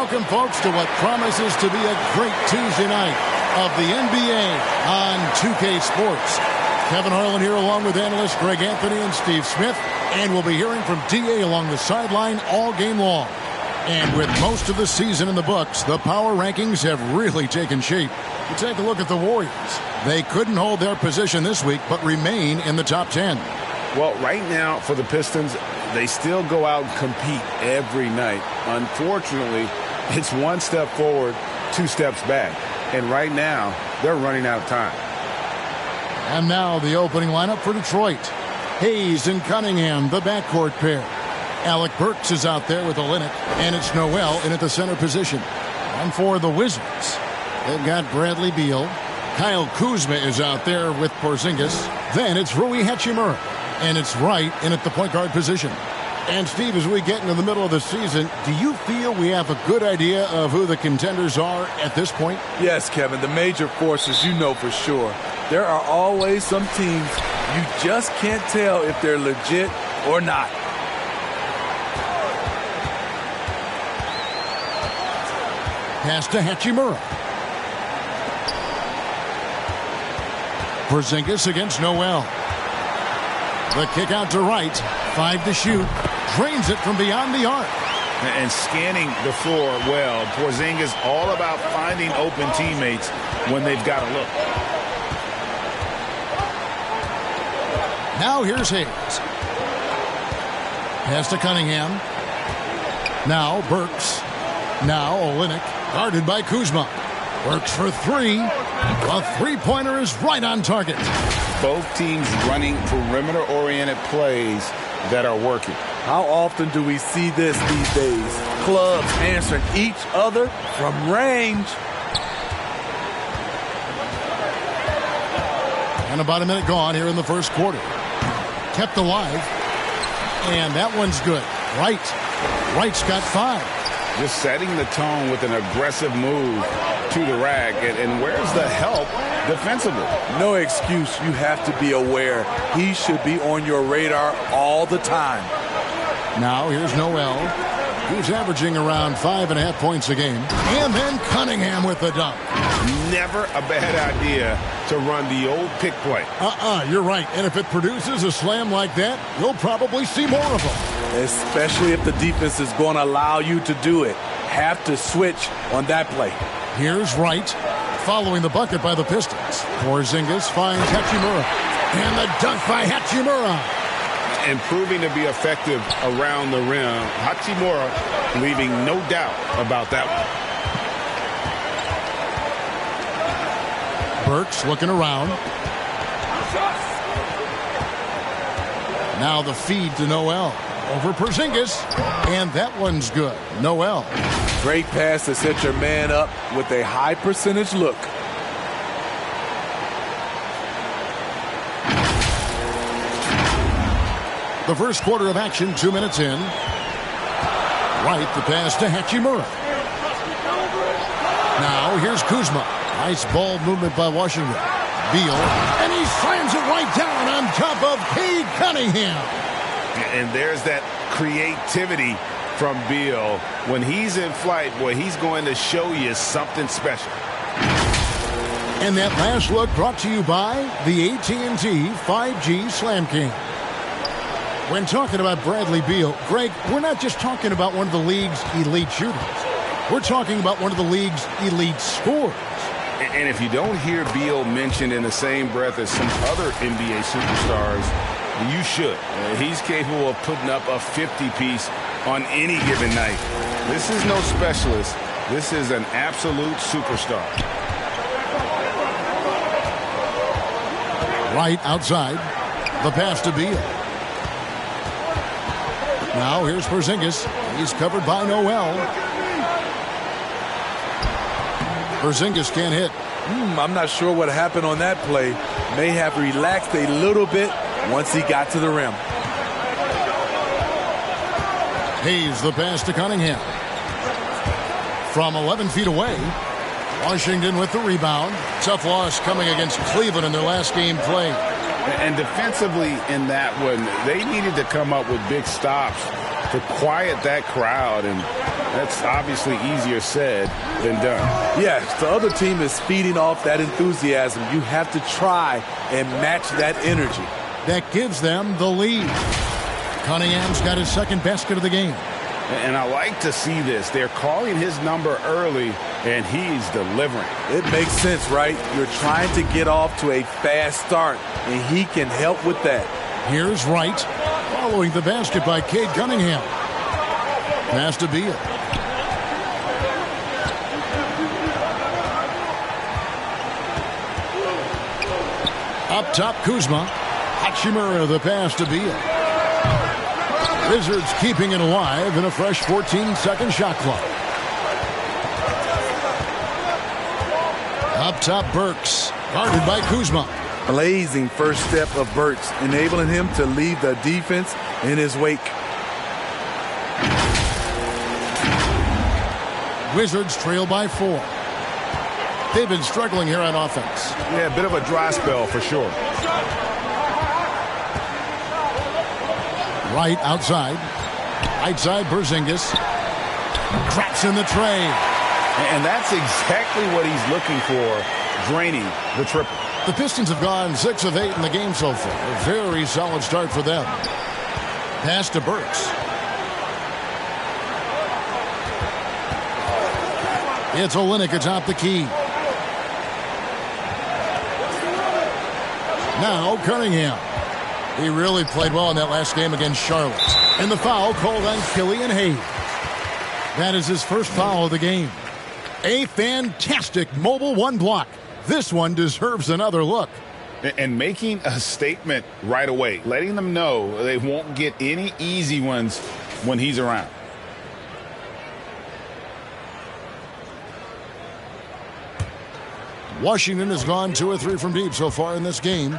welcome, folks, to what promises to be a great Tuesday night of the NBA on 2K Sports. Kevin Harlan here along with analysts Greg Anthony and Steve Smith, and we'll be hearing from DA along the sideline all game long. And with most of the season in the books, the power rankings have really taken shape. You take a look at the Warriors. They couldn't hold their position this week, but remain in the top 10. Well, right now for the Pistons, they still go out and compete every night. Unfortunately, it's one step forward, two steps back. And right now, they're running out of time. And now the opening lineup for Detroit. Hayes and Cunningham, the backcourt pair. Alec Burks is out there with Olynyk, and it's Noel in at the center position. And for the Wizards, they've got Bradley Beal. Kyle Kuzma is out there with Porzingis. Then it's Rui Hachimura, and it's Wright in at the point guard position. And Steve, as we get into the middle of the season, do you feel we have a good idea of who the contenders are at this point? Yes, Kevin, the major forces, you know for sure. There are always some teams you just can't tell if they're legit or not. Pass to Hachimura. Porzingis against Noel. The kick out to Wright. 5 to shoot. Drains it from beyond the arc. And scanning the floor well. Porzingis all about finding open teammates when they've got a look. Now here's Hayes. Pass to Cunningham. Now Burks. Now Olynyk. Guarded by Kuzma. Burks for three. A three-pointer is right on target. Both teams running perimeter-oriented plays that are working. How often do we see this these days? Clubs answering each other from range. And about a minute gone here in the first quarter. Kept alive. And that one's good. Wright's got 5. Just setting the tone with an aggressive move to the rack. And where's the help defensively? No excuse. You have to be aware. He should be on your radar all the time. Now here's Noel. He's averaging around 5.5 points a game. And then Cunningham with the dunk. Never a bad idea to run the old pick play. You're right. And if it produces a slam like that, you'll probably see more of them. Especially if the defense is going to allow you to do it. Have to switch on that play. Here's Wright, following the bucket by the Pistons. Porzingis finds Hachimura. And the dunk by Hachimura. And proving to be effective around the rim. Hachimura leaving no doubt about that one. Burks looking around. Now the feed to Noel. Over Porzingis. And that one's good. Noel. Great pass to set your man up with a high percentage look. The first quarter of action, 2 minutes in. Wright, the pass to Hachimura. Now here's Kuzma. Nice ball movement by Washington. Beal, and he slams it right down on top of Cade Cunningham. And there's that creativity from Beal. When he's in flight, boy, he's going to show you something special. And that last look brought to you by the AT&T 5G Slam King. When talking about Bradley Beal, Greg, we're not just talking about one of the league's elite shooters. We're talking about one of the league's elite scorers. And if you don't hear Beal mentioned in the same breath as some other NBA superstars, you should. He's capable of putting up a 50-piece on any given night. This is no specialist. This is an absolute superstar. Right outside. The pass to Beal. Now here's Porzingis. He's covered by Noel. Porzingis can't hit. I'm not sure what happened on that play. May have relaxed a little bit once he got to the rim. Hayes, the pass to Cunningham. From 11 feet away. Washington with the rebound. Tough loss coming against Cleveland in their last game played. And defensively in that one, they needed to come up with big stops to quiet that crowd. And That's obviously easier said than done. Yes, the other team is feeding off that enthusiasm. You have to try and match that energy. That gives them the lead. Cunningham's got his second basket of the game. And I like to see this. They're calling his number early, and he's delivering. It makes sense, right? You're trying to get off to a fast start, and he can help with that. Here's Wright, following the basket by Cade Cunningham. Pass to Beal. Up top, Kuzma. Hachimura, the pass to Beal. Wizards keeping it alive in a fresh 14-second shot clock. Up top, Burks, guarded by Kuzma. Blazing first step of Burks, enabling him to leave the defense in his wake. Wizards trail by 4. They've been struggling here on offense. Yeah, a bit of a dry spell for sure. Right outside. Right side, Porzingis. Traps in the tray. And that's exactly what he's looking for, draining the triple. The Pistons have gone 6 of 8 in the game so far. A very solid start for them. Pass to Burks. It's Olynyk atop the key. Now Cunningham. He really played well in that last game against Charlotte. And the foul called on Killian Hayes. That is his first foul of the game. A fantastic mobile one block. This one deserves another look. And making a statement right away, letting them know they won't get any easy ones when he's around. Washington has gone 2 or 3 from deep so far in this game.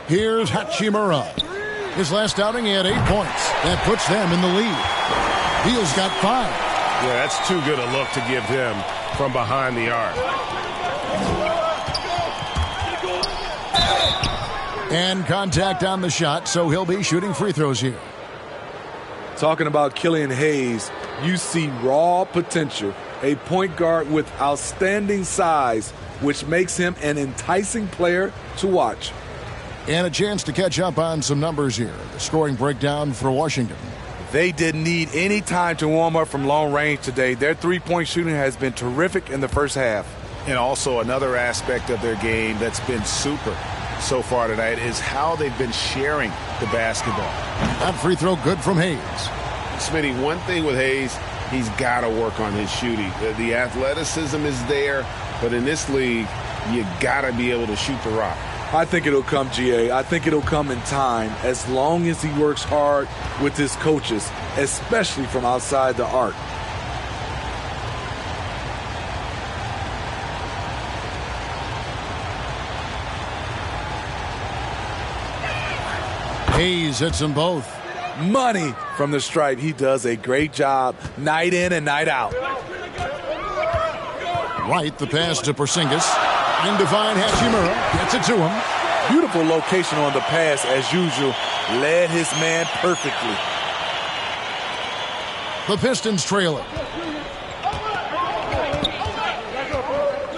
Here's Hachimura. His last outing, he had 8 points. That puts them in the lead. Beal's got 5. Yeah, that's too good a look to give him from behind the arc. And contact on the shot, so he'll be shooting free throws here. Talking about Killian Hayes, you see raw potential. A point guard with outstanding size, which makes him an enticing player to watch. And a chance to catch up on some numbers here. The scoring breakdown for Washington. They didn't need any time to warm up from long range today. Their three-point shooting has been terrific in the first half. And also another aspect of their game that's been super so far tonight is how they've been sharing the basketball. That free throw good from Hayes. Smitty, one thing with Hayes, he's got to work on his shooting. The athleticism is there, but in this league, you got to be able to shoot the rock. I think it'll come, GA. I think it'll come in time as long as he works hard with his coaches, especially from outside the arc. Hayes hits them both. Money from the stripe. He does a great job night in and night out. Right, the pass to Porzingis. And Divine Hachimura gets it to him. Beautiful location on the pass as usual. Led his man perfectly. The Pistons trail it.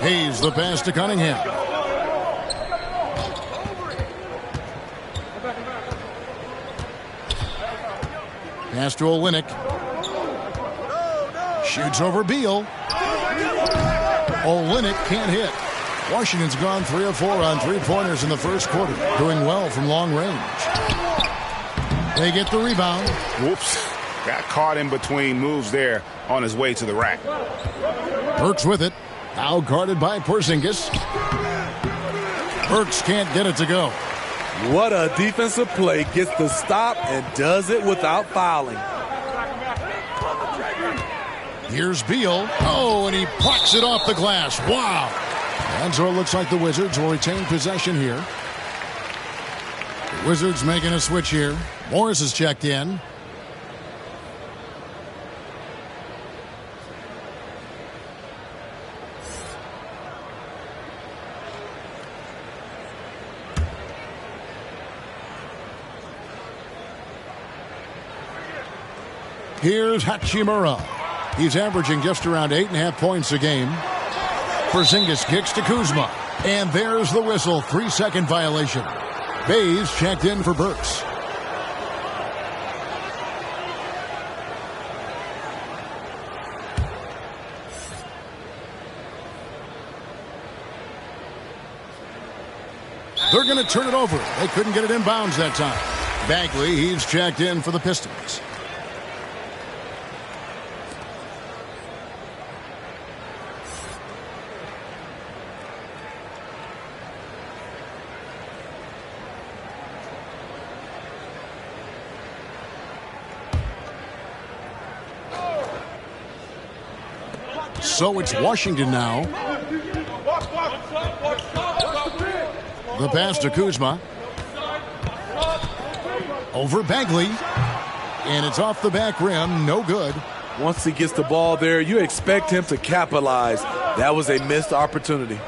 Hayes, the pass to Cunningham. Pass to Olynyk. Shoots over Beal. Olynyk can't hit. Washington's gone 3 of 4 on three-pointers in the first quarter, doing well from long range. They get the rebound. Whoops. Got caught in between moves there on his way to the rack. Burks with it. Now guarded by Porzingis. Burks can't get it to go. What a defensive play. Gets the stop and does it without fouling. Here's Beal. Oh, and he plucks it off the glass. Wow. And so it looks like the Wizards will retain possession here. The Wizards making a switch here. Morris has checked in. Here's Hachimura. He's averaging just around 8.5 points a game. Porzingis kicks to Kuzma. And there's the whistle. 3-second violation. Hayes checked in for Burks. They're going to turn it over. They couldn't get it in bounds that time. Bagley, he's checked in for the Pistons. So it's Washington now. The pass to Kuzma. Over Bagley. And it's off the back rim. No good. Once he gets the ball there, you expect him to capitalize. That was a missed opportunity.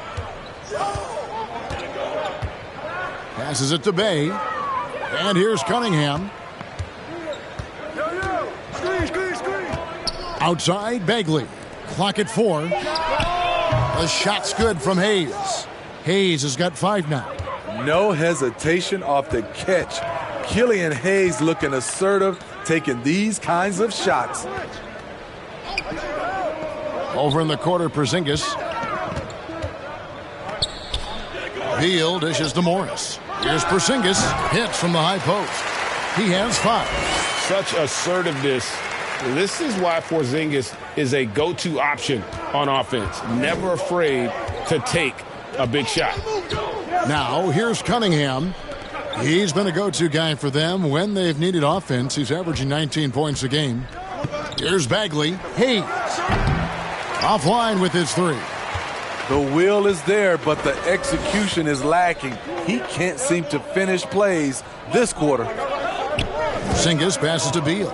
Passes it to Bay. And here's Cunningham. Outside, Bagley. Clock at 4. The shot's good from Hayes. Hayes has got 5 now. No hesitation off the catch. Killian Hayes looking assertive, taking these kinds of shots. Over in the corner, Porzingis. Beal dishes to Morris. Here's Porzingis. Hits from the high post. He has 5. Such assertiveness. This is why Porzingis is a go-to option on offense. Never afraid to take a big shot. Now, here's Cunningham. He's been a go-to guy for them when they've needed offense. He's averaging 19 points a game. Here's Bagley. Hayes. Offline with his 3. The will is there, but the execution is lacking. He can't seem to finish plays this quarter. Porzingis passes to Beal.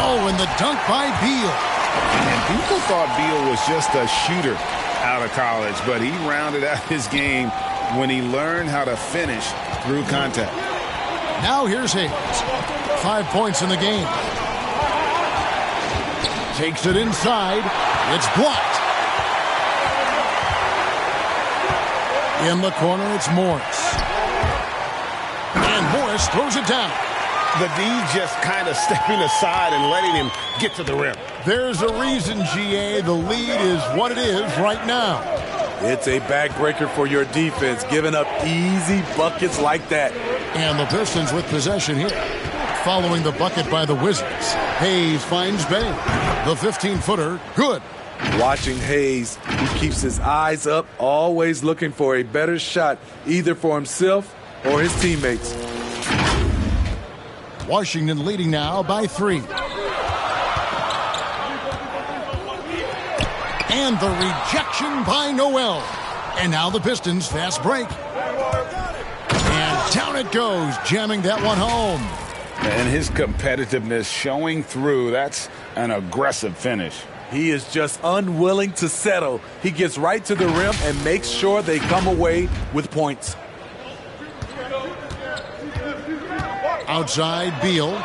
Oh, and the dunk by Beal. And people thought Beal was just a shooter out of college, but he rounded out his game when he learned how to finish through contact. Now here's Hayes. 5 points in the game. Takes it inside. It's blocked. In the corner, it's Morris. And Morris throws it down. The D just kind of stepping aside and letting him get to the rim. There's a reason, GA. The lead is what it is right now. It's a backbreaker for your defense, giving up easy buckets like that. And the Pistons with possession here. Following the bucket by the Wizards. Hayes finds Bay. The 15-footer, good. Watching Hayes, he keeps his eyes up, always looking for a better shot, either for himself or his teammates. Washington leading now by 3. And the rejection by Noel. And now the Pistons fast break. And down it goes, jamming that one home. And his competitiveness showing through. That's an aggressive finish. He is just unwilling to settle. He gets right to the rim and makes sure they come away with points. Outside, Beal.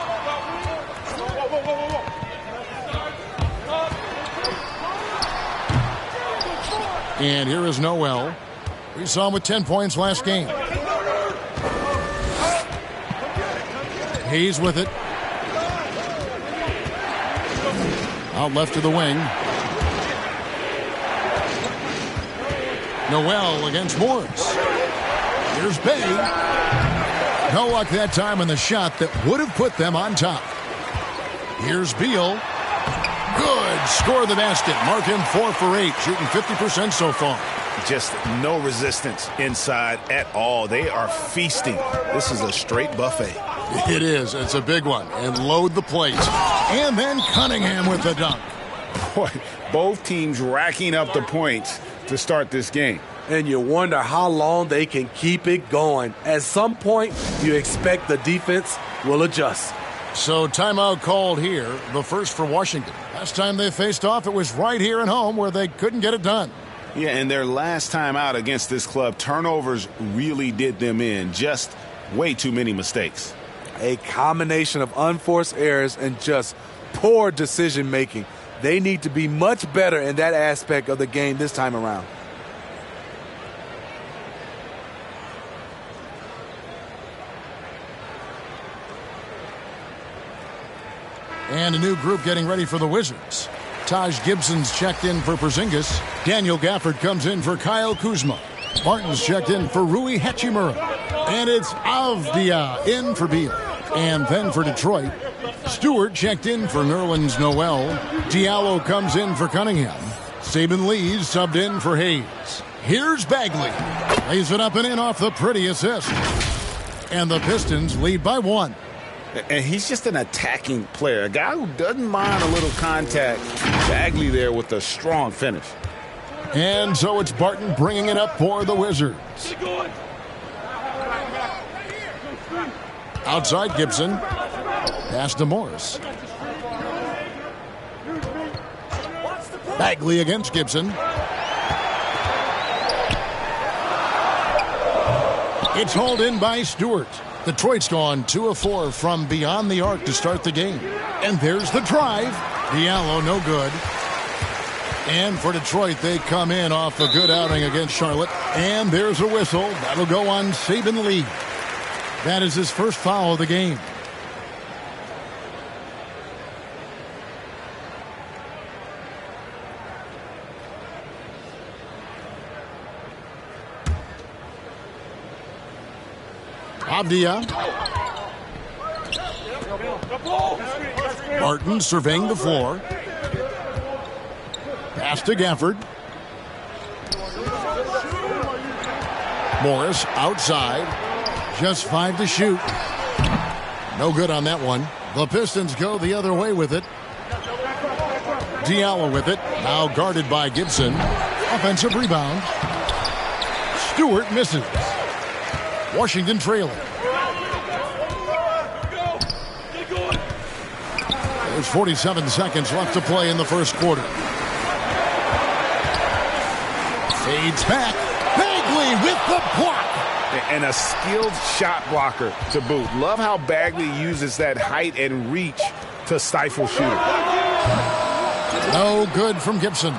And here is Noel. We saw him with 10 points last game. Hayes with it. Out left to the wing. Noel against Morris. Here's Bay. No luck that time in the shot that would have put them on top. Here's Beal. Good. Score the basket. Mark him 4 for 8, shooting 50% so far. Just no resistance inside at all. They are feasting. This is a straight buffet. It is. It's a big one. And load the plate. And then Cunningham with the dunk. Boy, both teams racking up the points to start this game. And you wonder how long they can keep it going. At some point, you expect the defense will adjust. So timeout called here, the first for Washington. Last time they faced off, it was right here at home where they couldn't get it done. Yeah, and their last time out against this club, turnovers really did them in. Just way too many mistakes. A combination of unforced errors and just poor decision making. They need to be much better in that aspect of the game this time around. And a new group getting ready for the Wizards. Taj Gibson's checked in for Porzingis. Daniel Gafford comes in for Kyle Kuzma. Martin's checked in for Rui Hachimura. And it's Avdia in for Beal. And then for Detroit, Stewart checked in for Nerlens Noel. Diallo comes in for Cunningham. Saban Lee's subbed in for Hayes. Here's Bagley. Lays it up and in off the pretty assist. And the Pistons lead by 1. And he's just an attacking player, a guy who doesn't mind a little contact. Bagley there with a strong finish. And so it's Barton bringing it up for the Wizards. Outside Gibson. Pass to Morris. Bagley against Gibson. It's hauled in by Stewart. Detroit's gone 2 of 4 from beyond the arc to start the game. And there's the drive. Diallo no good. And for Detroit, they come in off a good outing against Charlotte. And there's a whistle. That'll go on Saban Lee. That is his first foul of the game. Avdia. Martin surveying the floor. Pass to Gafford. Morris outside. Just 5 to shoot. No good on that one. The Pistons go the other way with it. Diallo with it. Now guarded by Gibson. Offensive rebound. Stewart misses. Washington trailing. There's 47 seconds left to play in the first quarter. Fades back. Bagley with the block. And a skilled shot blocker to boot. Love how Bagley uses that height and reach to stifle shooter. No good from Gibson.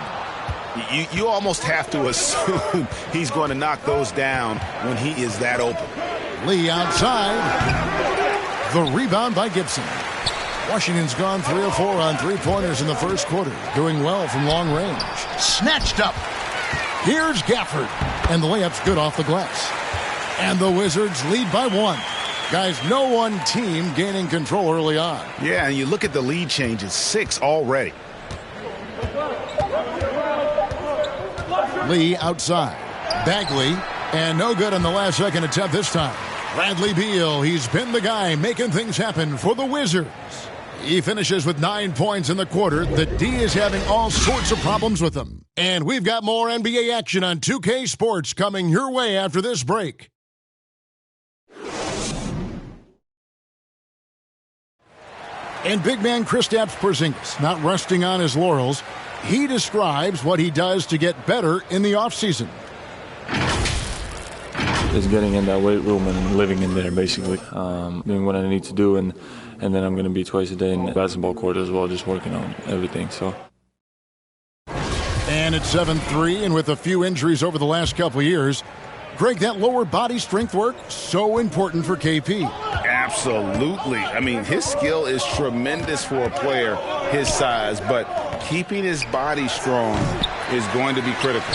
You almost have to assume he's going to knock those down when he is that open. Lee outside. The rebound by Gibson. Washington's gone 3 of 4 on three-pointers in the first quarter. Doing well from long range. Snatched up. Here's Gafford. And the layup's good off the glass. And the Wizards lead by 1. Guys, no one team gaining control early on. Yeah, and you look at the lead changes. 6 already. Lee outside. Bagley. And no good on the last second attempt this time. Bradley Beal, he's been the guy making things happen for the Wizards. He finishes with 9 points in the quarter. The D is having all sorts of problems with him. And we've got more NBA action on 2K Sports coming your way after this break. And big man Kristaps Porzingis, not resting on his laurels, he describes what he does to get better in the offseason. Just getting in that weight room and living in there, basically. Doing what I need to do, and then I'm going to be twice a day in the basketball court as well, just working on everything. So. And it's 7-3, and with a few injuries over the last couple of years, Greg, that lower body strength work, so important for KP. Absolutely. I mean, his skill is tremendous for a player his size, but keeping his body strong is going to be critical.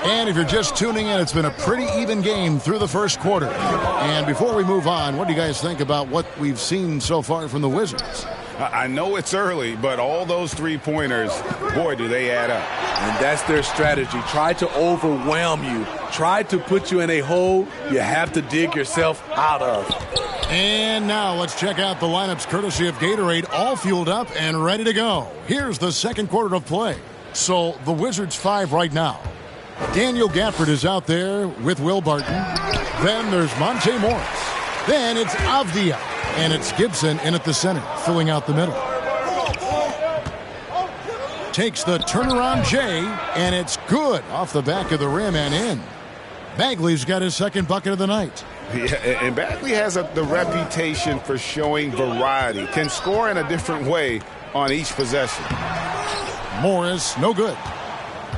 And if you're just tuning in, it's been a pretty even game through the first quarter. And before we move on, what do you guys think about what we've seen so far from the Wizards? I know it's early, but all those three-pointers, boy, do they add up. And that's their strategy. Try to overwhelm you. Try to put you in a hole you have to dig yourself out of. And now let's check out the lineups courtesy of Gatorade, all fueled up and ready to go. Here's the second quarter of play. So the Wizards 5 right now. Daniel Gafford is out there with Will Barton. Then there's Monte Morris. Then it's Avdia. And it's Gibson in at the center, filling out the middle. Takes the turnaround J, and it's good off the back of the rim and in. Bagley's got his second bucket of the night. Yeah, and Bagley has the reputation for showing variety. Can score in a different way on each possession. Morris, no good.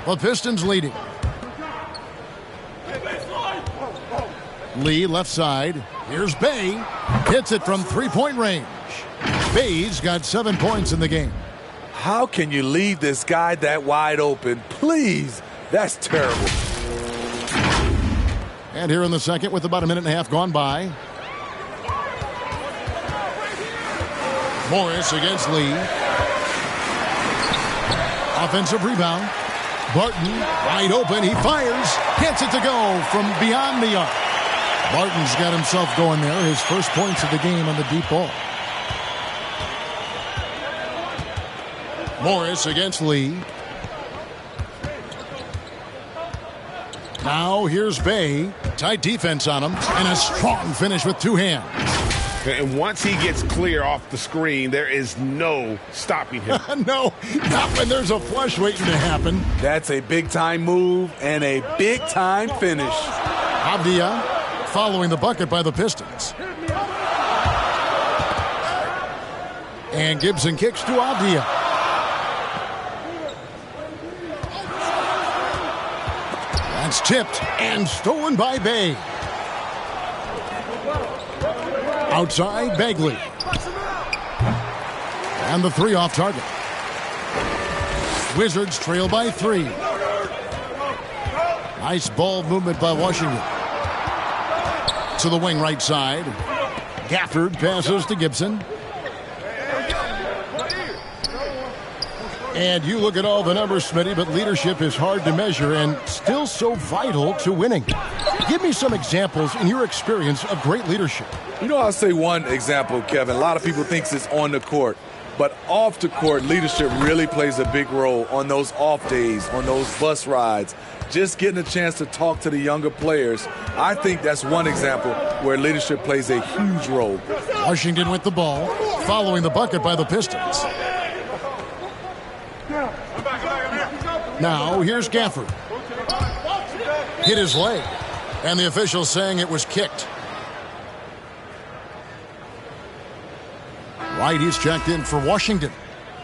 The Pistons leading. Lee, left side. Here's Bay. Hits it from three-point range. Bay's got 7 points in the game. How can you leave this guy that wide open? Please. That's terrible. And here in the second with about a minute and a half gone by. Morris against Lee. Offensive rebound. Barton wide open. He fires. Gets it to go from beyond the arc. Barton's got himself going there. His first points of the game on the deep ball. Morris against Lee. Now here's Bay. Tight defense on him. And a strong finish with two hands. And once he gets clear off the screen, there is no stopping him. No, not when there's a flush waiting to happen. That's a big-time move and a big-time finish. Avdia following the bucket by the Pistons. And Gibson kicks to Avdia. That's tipped and stolen by Bay. Outside, Bagley. And the three off target. Wizards trail by 3. Nice ball movement by Washington. To the wing right side. Gafford passes to Gibson. And you look at all the numbers, Smitty, but leadership is hard to measure and still so vital to winning. Give me some examples in your experience of great leadership. You know, I'll say one example, Kevin. A lot of people think it's on the court. But off the court, leadership really plays a big role on those off days, on those bus rides. Just getting a chance to talk to the younger players. I think that's one example where leadership plays a huge role. Washington with the ball, following the bucket by the Pistons. Now, here's Gafford. Hit his leg, and the official saying it was kicked. White, he's checked in for Washington.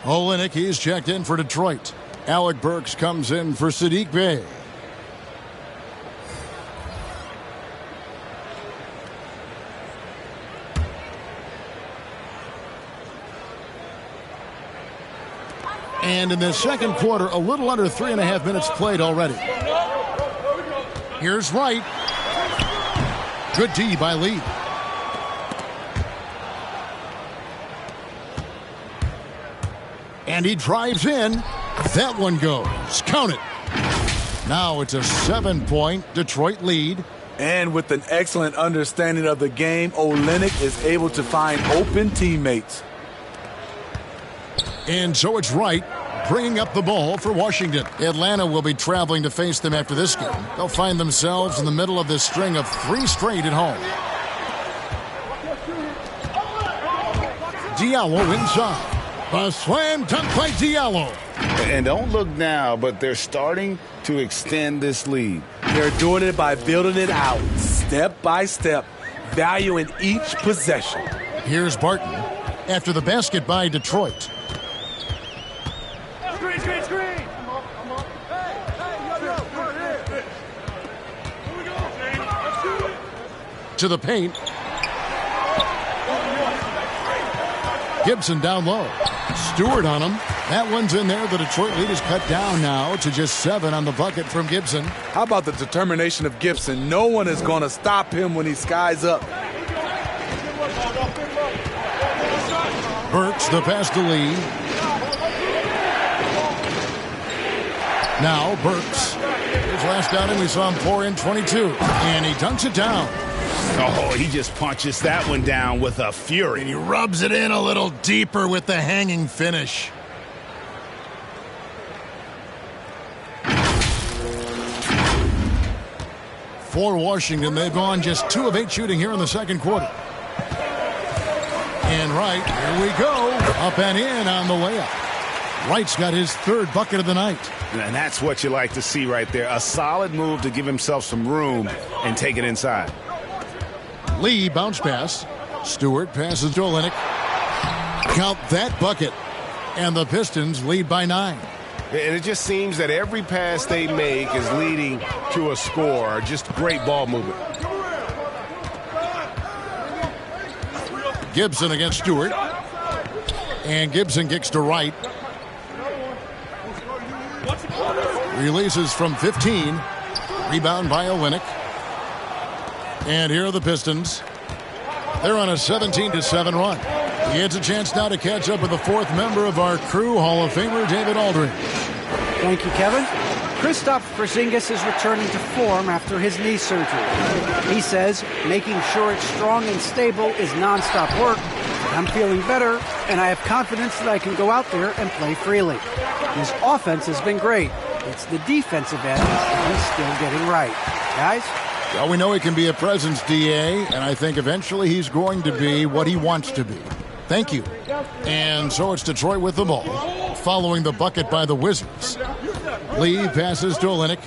Olynyk, he's checked in for Detroit. Alec Burks comes in for Saddiq Bey. And in the second quarter, a little under 3.5 minutes played already. Here's Wright. Good D by Lee. And he drives in. That one goes. Count it. Now it's a 7-point Detroit lead. And with an excellent understanding of the game, Olynyk is able to find open teammates. And so it's Wright bringing up the ball for Washington. Atlanta will be traveling to face them after this game. They'll find themselves in the middle of this string of 3 straight at home. Diallo inside. A slam dunk by Diallo. And don't look now, but they're starting to extend this lead. They're doing it by building it out, step by step, valuing each possession. Here's Barton after the basket by Detroit. To the paint. Gibson down low. Stewart on him. That one's in there. The Detroit lead is cut down now to just 7 on the bucket from Gibson. How about the determination of Gibson? No one is going to stop him when he skies up. Burks, the pass to Lee. Now Burks. His last outing, we saw him pour in 22. And he dunks it down. Oh, he just punches that one down with a fury. And he rubs it in a little deeper with the hanging finish. For Washington, they've gone just 2 of 8 shooting here in the second quarter. And right, here we go. Up and in on the layup. Wright's got his third bucket of the night. And that's what you like to see right there. A solid move to give himself some room and take it inside. Lee bounce pass. Stewart passes to Olynyk. Count that bucket. And the Pistons lead by 9. And it just seems that every pass they make is leading to a score. Just great ball movement. Gibson against Stewart. And Gibson kicks to Wright. Releases from 15. Rebound by Olynyk. And here are the Pistons. They're on a 17-7 run. He gets a chance now to catch up with the fourth member of our crew, Hall of Famer David Aldridge. Thank you, Kevin. Kristaps Porzingis is returning to form after his knee surgery. He says making sure it's strong and stable is nonstop work. I'm feeling better, and I have confidence that I can go out there and play freely. His offense has been great. It's the defensive end that he's still getting right. Guys? Well, we know he can be a presence, DA, and I think eventually he's going to be what he wants to be. Thank you. And so it's Detroit with the ball, following the bucket by the Wizards. Lee passes to Olynyk.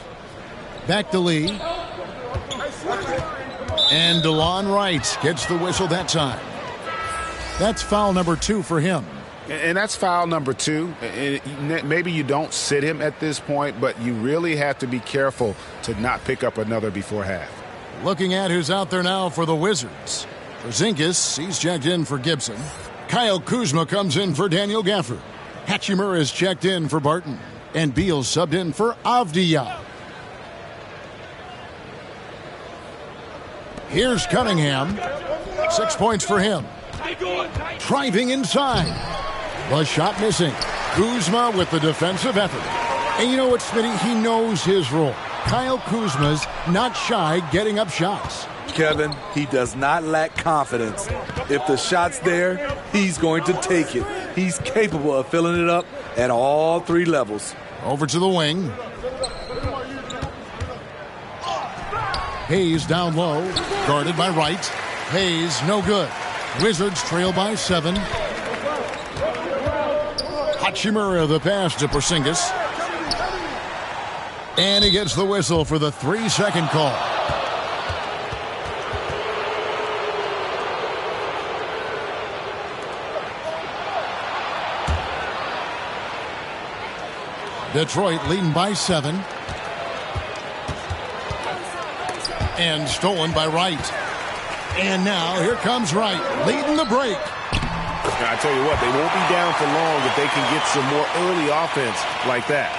Back to Lee. And DeLon Wright gets the whistle that time. That's foul number 2 for him. And that's foul number 2. Maybe you don't sit him at this point, but you really have to be careful to not pick up another before half. Looking at who's out there now for the Wizards. Porzingis, he's checked in for Gibson. Kyle Kuzma comes in for Daniel Gafford. Hachimura is checked in for Barton. And Beal subbed in for Avdija. Here's Cunningham. 6 points for him. Driving inside. The shot missing. Kuzma with the defensive effort. And you know what, Smitty? He knows his role. Kyle Kuzma's not shy getting up shots. Kevin, he does not lack confidence. If the shot's there, he's going to take it. He's capable of filling it up at all 3 levels. Over to the wing. Hayes down low. Guarded by Wright. Hayes, no good. Wizards trail by 7. Hachimura the pass to Porzingis. And he gets the whistle for the 3-second call. Detroit leading by 7. And stolen by Wright. And now here comes Wright leading the break. I tell you what, they won't be down for long if they can get some more early offense like that.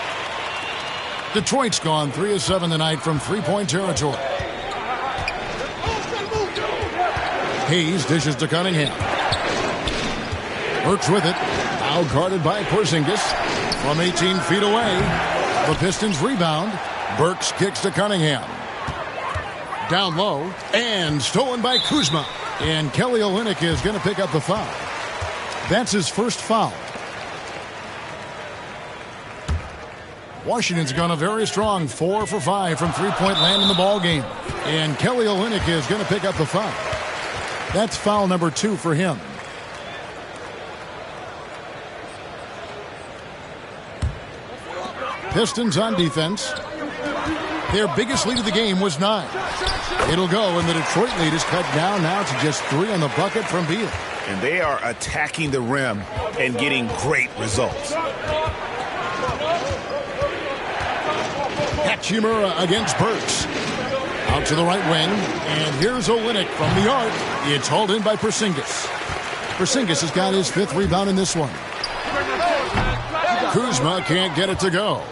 Detroit's gone 3 of 7 tonight from 3-point territory. Hayes dishes to Cunningham. Burks with it. Now guarded by Porzingis. From 18 feet away. The Pistons rebound. Burks kicks to Cunningham. Down low. And stolen by Kuzma. And Kelly Olynyk is going to pick up the foul. That's his first foul. Washington's gone a very strong 4 for 5 from 3-point land in the ball game. And Kelly Olynyk is going to pick up the foul. That's foul number 2 for him. Pistons on defense. Their biggest lead of the game was 9. It'll go, and the Detroit lead is cut down now to just 3 on the bucket from Beal. And they are attacking the rim and getting great results. Hachimura against Burks. Out to the right wing, and here's Olynyk from the arc. It's hauled in by Porzingis. Porzingis has got his 5th rebound in this one. Kuzma can't get it to go.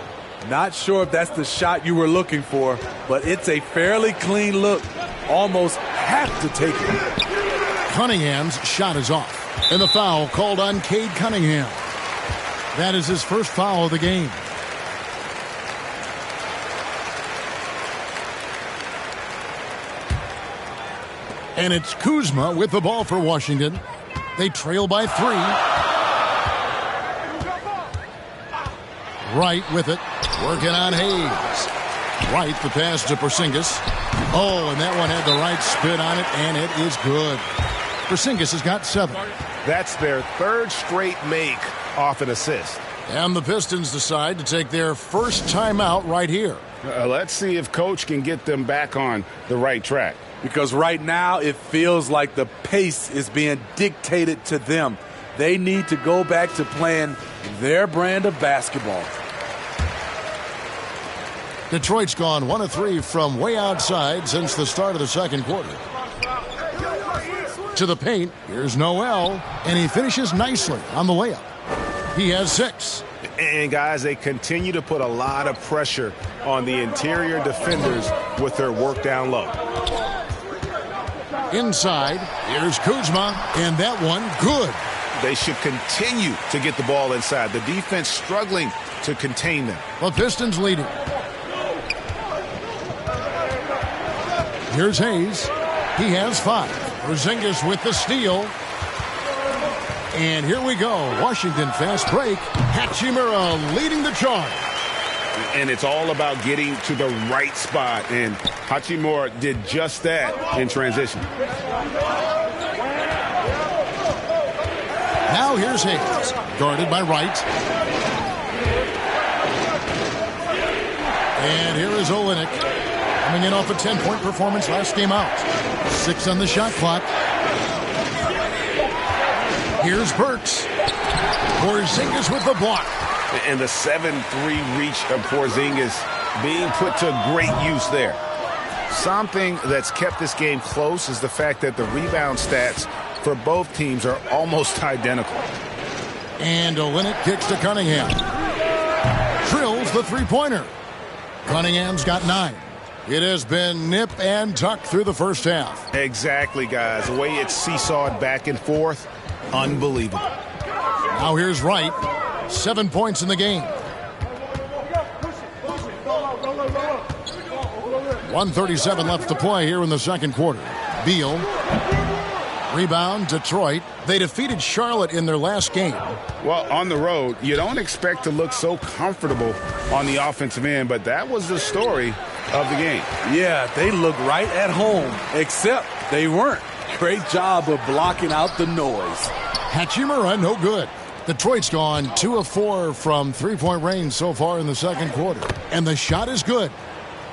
Not sure if that's the shot you were looking for, but it's a fairly clean look. Almost have to take it. Cunningham's shot is off. And the foul called on Cade Cunningham. That is his first foul of the game. And it's Kuzma with the ball for Washington. They trail by 3. Wright with it. Working on Hayes. Wright the pass to Porzingis. Oh, and that one had the right spin on it, and it is good. Porzingis has got 7. That's their 3rd straight make off an assist. And the Pistons decide to take their first timeout right here. Let's see if Coach can get them back on the right track. Because right now it feels like the pace is being dictated to them. They need to go back to playing their brand of basketball. Detroit's gone 1 of 3 from way outside since the start of the second quarter. To the paint, here's Noel, and he finishes nicely on the layup. He has 6. And, guys, they continue to put a lot of pressure on the interior defenders with their work down low. Inside, here's Kuzma, and that one good. They should continue to get the ball inside. The defense struggling to contain them. The Pistons leading. Here's Hayes. He has 5. Porzingis with the steal. And here we go. Washington fast break. Hachimura leading the charge. And it's all about getting to the right spot. And Hachimura did just that in transition. Now here's Hayes. Guarded by Wright. And here is Olynyk. Coming in off a 10-point performance last game out. 6 on the shot clock. Here's Burks. Porzingis with the block. And the 7-3 reach of Porzingis being put to great use there. Something that's kept this game close is the fact that the rebound stats for both teams are almost identical. And Olynyk kicks to Cunningham. Drills the three-pointer. Cunningham's got 9. It has been nip and tuck through the first half. Exactly, guys. The way it's seesawed back and forth, unbelievable. Now here's Wright. 7 points in the game. 1:37 left to play here in the second quarter. Beal. Rebound, Detroit. They defeated Charlotte in their last game. Well, on the road, you don't expect to look so comfortable on the offensive end, but that was the story of the game. Yeah, they look right at home, except they weren't. Great job of blocking out the noise. Hachimura, no good. Detroit's gone 2 of 4 from three-point range so far in the second quarter. And the shot is good.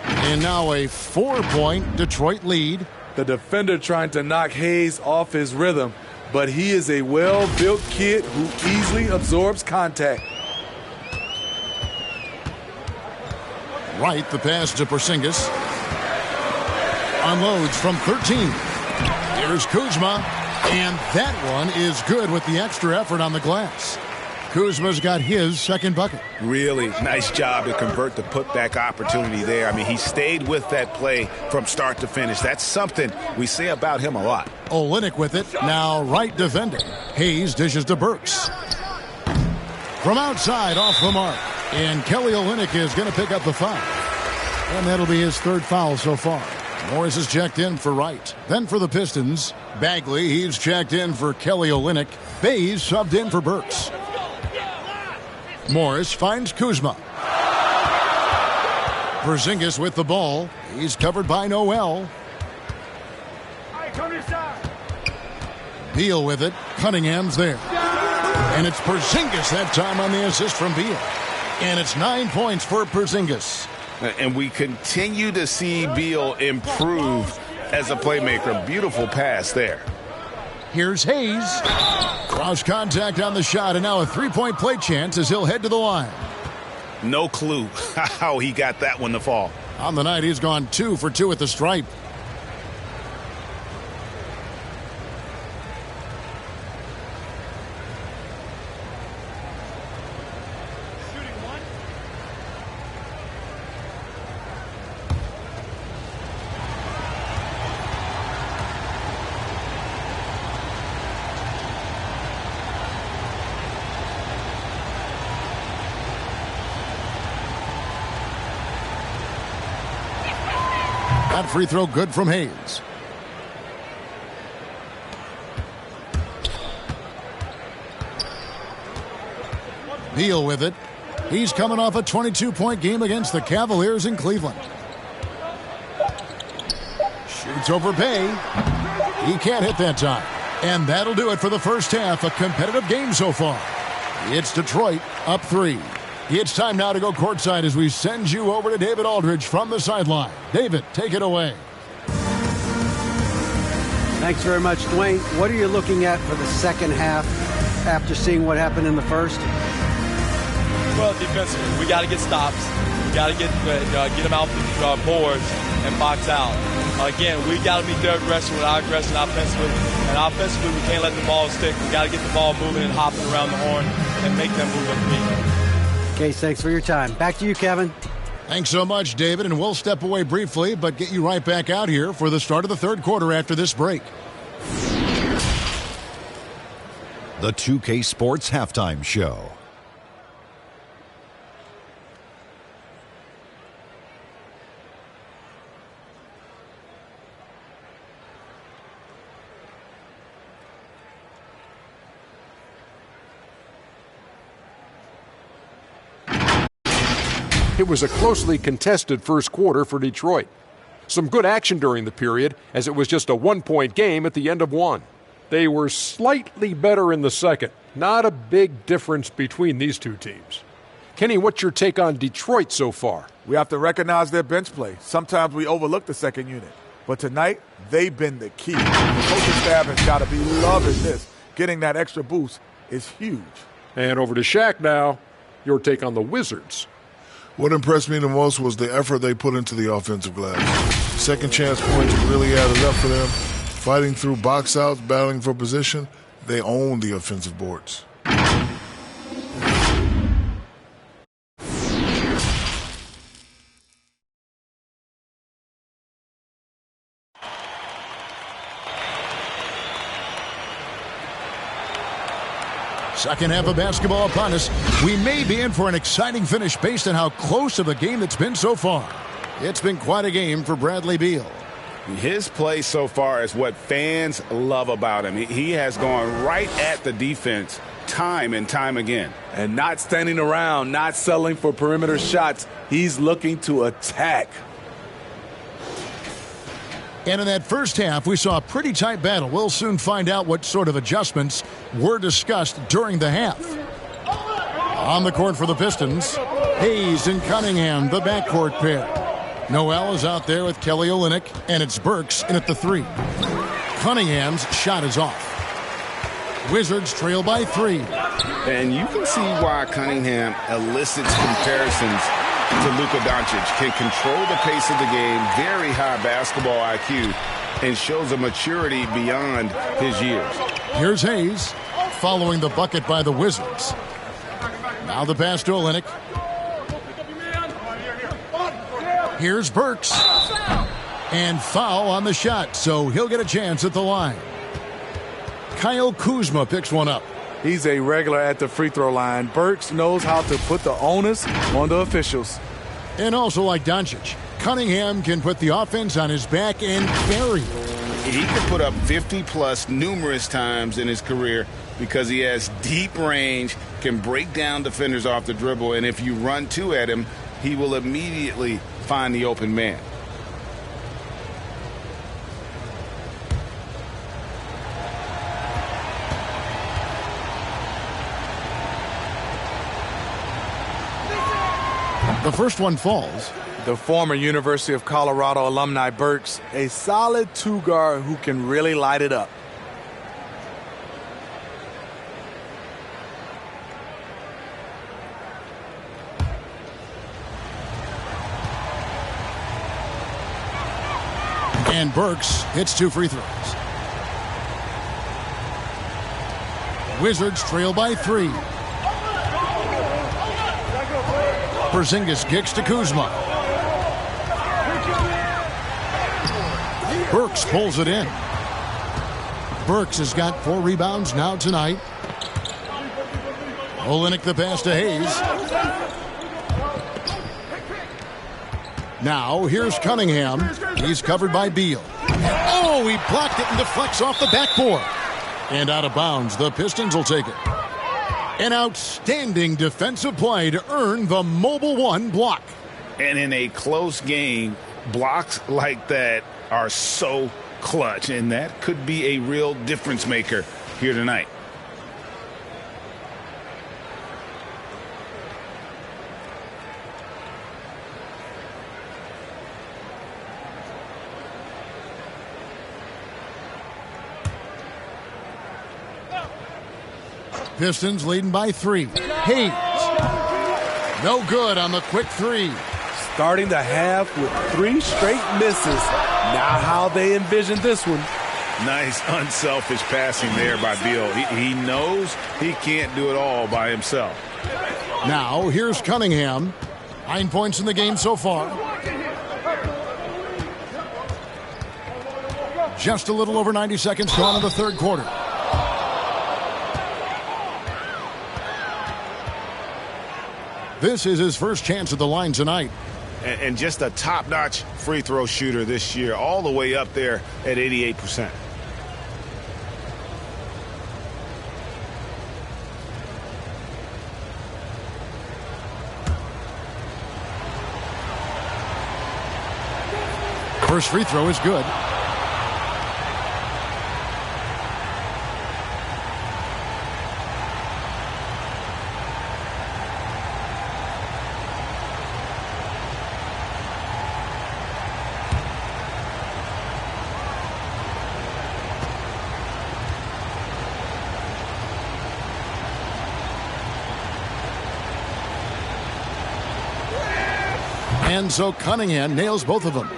And now a 4-point Detroit lead. The defender trying to knock Hayes off his rhythm, but he is a well-built kid who easily absorbs contact. Right, the pass to Porzingis. Unloads from 13. Here's Kuzma, and that one is good with the extra effort on the glass. Kuzma's got his second bucket. Really nice job to convert the putback opportunity there. I mean, he stayed with that play from start to finish. That's something we say about him a lot. Olynyk with it. Now Wright defending. Hayes dishes to Burks. From outside, off the mark. And Kelly Olynyk is going to pick up the foul. And that'll be his 3rd foul so far. Morris is checked in for Wright. Then for the Pistons, Bagley, he's checked in for Kelly Olynyk. Bays subbed in for Burks. Morris finds Kuzma. Porzingis with the ball. He's covered by Noel. Beal with it. Cunningham's there. And it's Porzingis that time on the assist from Beal. And it's 9 points for Porzingis. And we continue to see Beal improve as a playmaker. Beautiful pass there. Here's Hayes. Cross contact on the shot, and now a 3-point play chance as he'll head to the line. No clue how he got that one to fall. On the night, he's gone 2 for 2 at the stripe. That free throw good from Hayes. Beal with it. He's coming off a 22-point game against the Cavaliers in Cleveland. Shoots over Bay. He can't hit that time. And that'll do it for the first half. A competitive game so far. It's Detroit up 3. It's time now to go courtside as we send you over to David Aldridge from the sideline. David, take it away. Thanks very much, Dwayne. What are you looking at for the second half after seeing what happened in the first? Well, defensively, we got to get stops. We got to get them out the boards and box out. Again, we got to be their aggression with our aggression offensively. And offensively, we can't let the ball stick. We got to get the ball moving and hopping around the horn and make them move their feet. Case, thanks for your time. Back to you, Kevin. Thanks so much, David, and we'll step away briefly, but get you right back out here for the start of the third quarter after this break. The 2K Sports Halftime Show. It was a closely contested first quarter for Detroit. Some good action during the period, as it was just a one-point game at the end of one. They were slightly better in the second. Not a big difference between these two teams. Kenny, what's your take on Detroit so far? We have to recognize their bench play. Sometimes we overlook the second unit. But tonight, they've been the key. The coaching staff has got to be loving this. Getting that extra boost is huge. And over to Shaq now. Your take on the Wizards. What impressed me the most was the effort they put into the offensive glass. Second chance points really added up for them. Fighting through box outs, battling for position, they own the offensive boards. Second half of basketball upon us. We may be in for an exciting finish based on how close of a game it's been so far. It's been quite a game for Bradley Beal. His play so far is what fans love about him. He has gone right at the defense time and time again. And not standing around, not settling for perimeter shots. He's looking to attack. And in that first half, we saw a pretty tight battle. We'll soon find out what sort of adjustments were discussed during the half. On the court for the Pistons, Hayes and Cunningham, the backcourt pair. Noel is out there with Kelly Olynyk, and it's Burks in at the 3. Cunningham's shot is off. Wizards trail by 3. And you can see why Cunningham elicits comparisons to Luka Doncic. Can control the pace of the game, very high basketball IQ, and shows a maturity beyond his years. Here's Hayes following the bucket by the Wizards. Now the pass to Olynyk. Here's Burks. And foul on the shot, so he'll get a chance at the line. Kyle Kuzma picks one up. He's a regular at the free throw line. Burks knows how to put the onus on the officials. And also like Doncic, Cunningham can put the offense on his back and carry. He can put up 50-plus numerous times in his career because he has deep range, can break down defenders off the dribble, and if you run two at him, he will immediately find the open man. The first one falls. The former University of Colorado alumni Burks, a solid two-guard who can really light it up. And Burks hits 2 free throws. Wizards trail by 3. Porzingis kicks to Kuzma. Burks pulls it in. Burks has got 4 rebounds now tonight. Olynyk the pass to Hayes. Now here's Cunningham. He's covered by Beal. Oh, he blocked it and deflects off the backboard. And out of bounds. The Pistons will take it. An outstanding defensive play to earn the Mobile One block. And in a close game, blocks like that are so clutch, and that could be a real difference maker here tonight. Pistons leading by 3. Hayes. No good on the quick 3. Starting the half with 3 straight misses. Now how they envision this one. Nice, unselfish passing there by Beal. He knows he can't do it all by himself. Now, here's Cunningham. 9 points in the game so far. Just a little over 90 seconds gone in the third quarter. This is his first chance at the line tonight. And just a top-notch free throw shooter this year, all the way up there at 88%. First free throw is good. And so Cunningham nails both of them.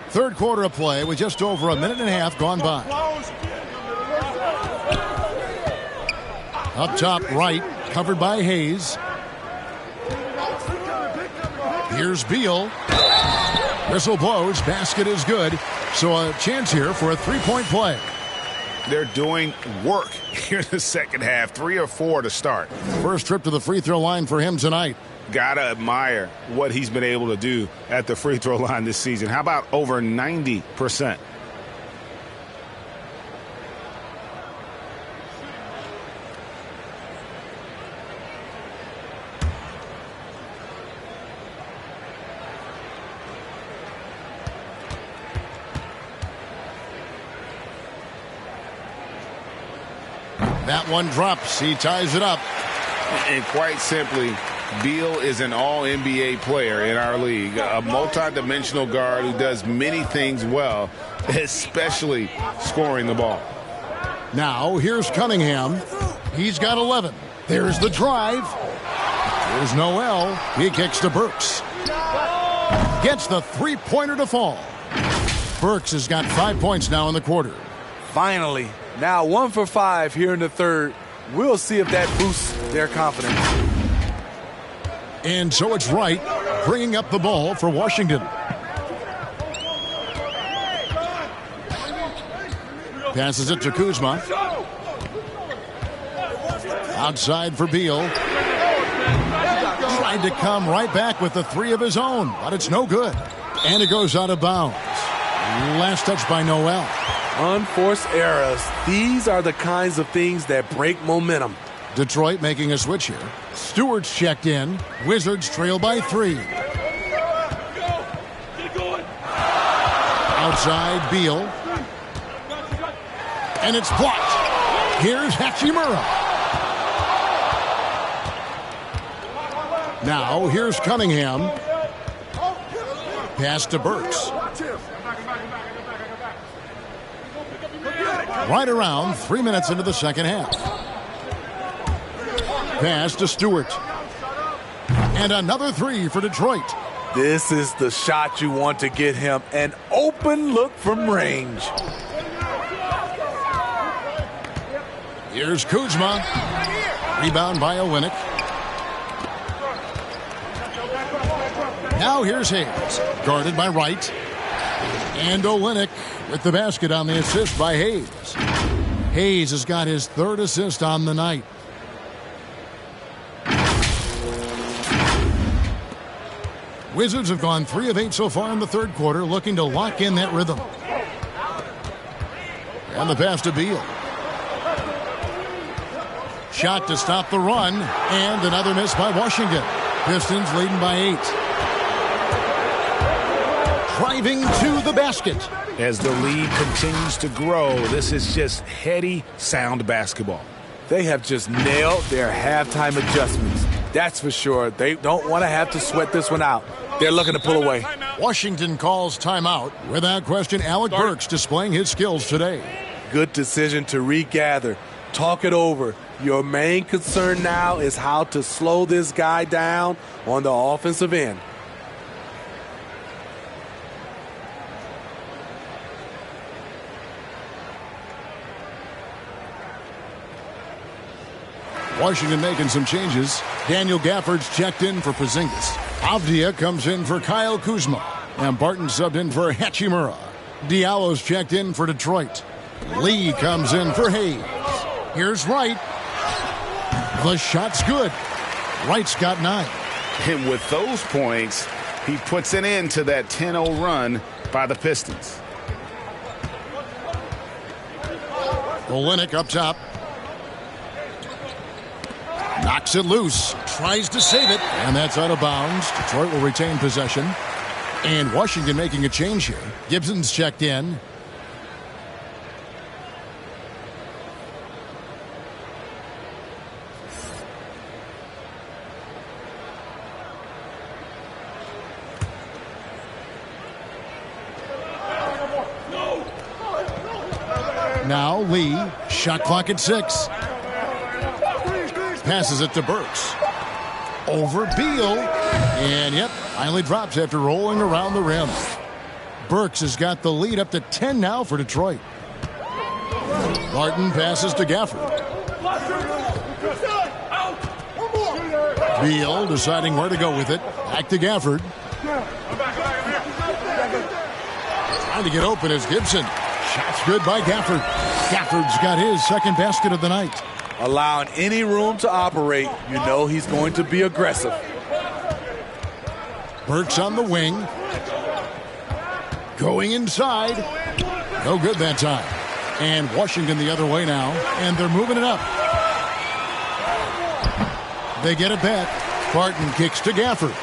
Third quarter of play with just over a minute and a half gone by. Up top right, covered by Hayes. Here's Beal. Whistle blows, basket is good. So a chance here for a three-point play. They're doing work here in the second half. 3 or 4 to start. First trip to the free throw line for him tonight. Gotta admire what he's been able to do at the free throw line this season. How about over 90%? That one drops. He ties it up. And quite simply, Beal is an all-NBA player in our league, a multi-dimensional guard who does many things well, especially scoring the ball. Now, here's Cunningham. He's got 11. There's the drive. There's Noel. He kicks to Burks. Gets the three-pointer to fall. Burks has got 5 points now in the quarter. Finally, now 1 for 5 here in the third. We'll see if that boosts their confidence. And so it's Wright bringing up the ball for Washington. Passes it to Kuzma. Outside for Beal. Tried to come right back with the 3 of his own, but it's no good. And it goes out of bounds. Last touch by Noel. Unforced errors. These are the kinds of things that break momentum. Detroit making a switch here. Stewart's checked in. Wizards trail by 3. Outside, Beal. And it's blocked. Here's Hachimura. Now, here's Cunningham. Pass to Burks. Right around 3 minutes into the second half. Pass to Stewart. And another 3 for Detroit. This is the shot you want to get him. An open look from range. Here's Kuzma. Rebound by Olynyk. Now here's Hayes. Guarded by Wright. And Olynyk with the basket on the assist by Hayes. Hayes has got his 3rd assist on the night. Wizards have gone 3 of 8 so far in the third quarter, looking to lock in that rhythm. And the pass to Beal. Shot to stop the run, and another miss by Washington. Pistons leading by 8. Driving to the basket. As the lead continues to grow, this is just heady, sound basketball. They have just nailed their halftime adjustments. That's for sure. They don't want to have to sweat this one out. They're looking to pull away. Washington calls timeout. Without question, Alec Burks displaying his skills today. Good decision to regather. talk it over. Your main concern now is how to slow this guy down on the offensive end. Washington making some changes. Daniel Gafford's checked in for Porzingis. Avdia comes in for Kyle Kuzma. And Barton subbed in for Hachimura. Diallo's checked in for Detroit. Lee comes in for Hayes. Here's Wright. The shot's good. Wright's got 9. And with those points, he puts an end to that 10-0 run by the Pistons. Olynyk up top. Knocks it loose. Tries to save it. And that's out of bounds. Detroit will retain possession. And Washington making a change here. Gibson's checked in. Now Lee. Shot clock at 6. Passes it to Burks. Over Beal. And yep, finally drops after rolling around the rim. Burks has got the lead up to 10 now for Detroit. Barton passes to Gafford. Beal deciding where to go with it. Back to Gafford. Trying to get open is Gibson. Shot's good by Gafford. Gafford's got his second basket of the night. Allowing any room to operate, you know he's going to be aggressive. Burks on the wing. Going inside. No good that time. And Washington the other way now. And they're moving it up. They get it back. Barton kicks to Gafford.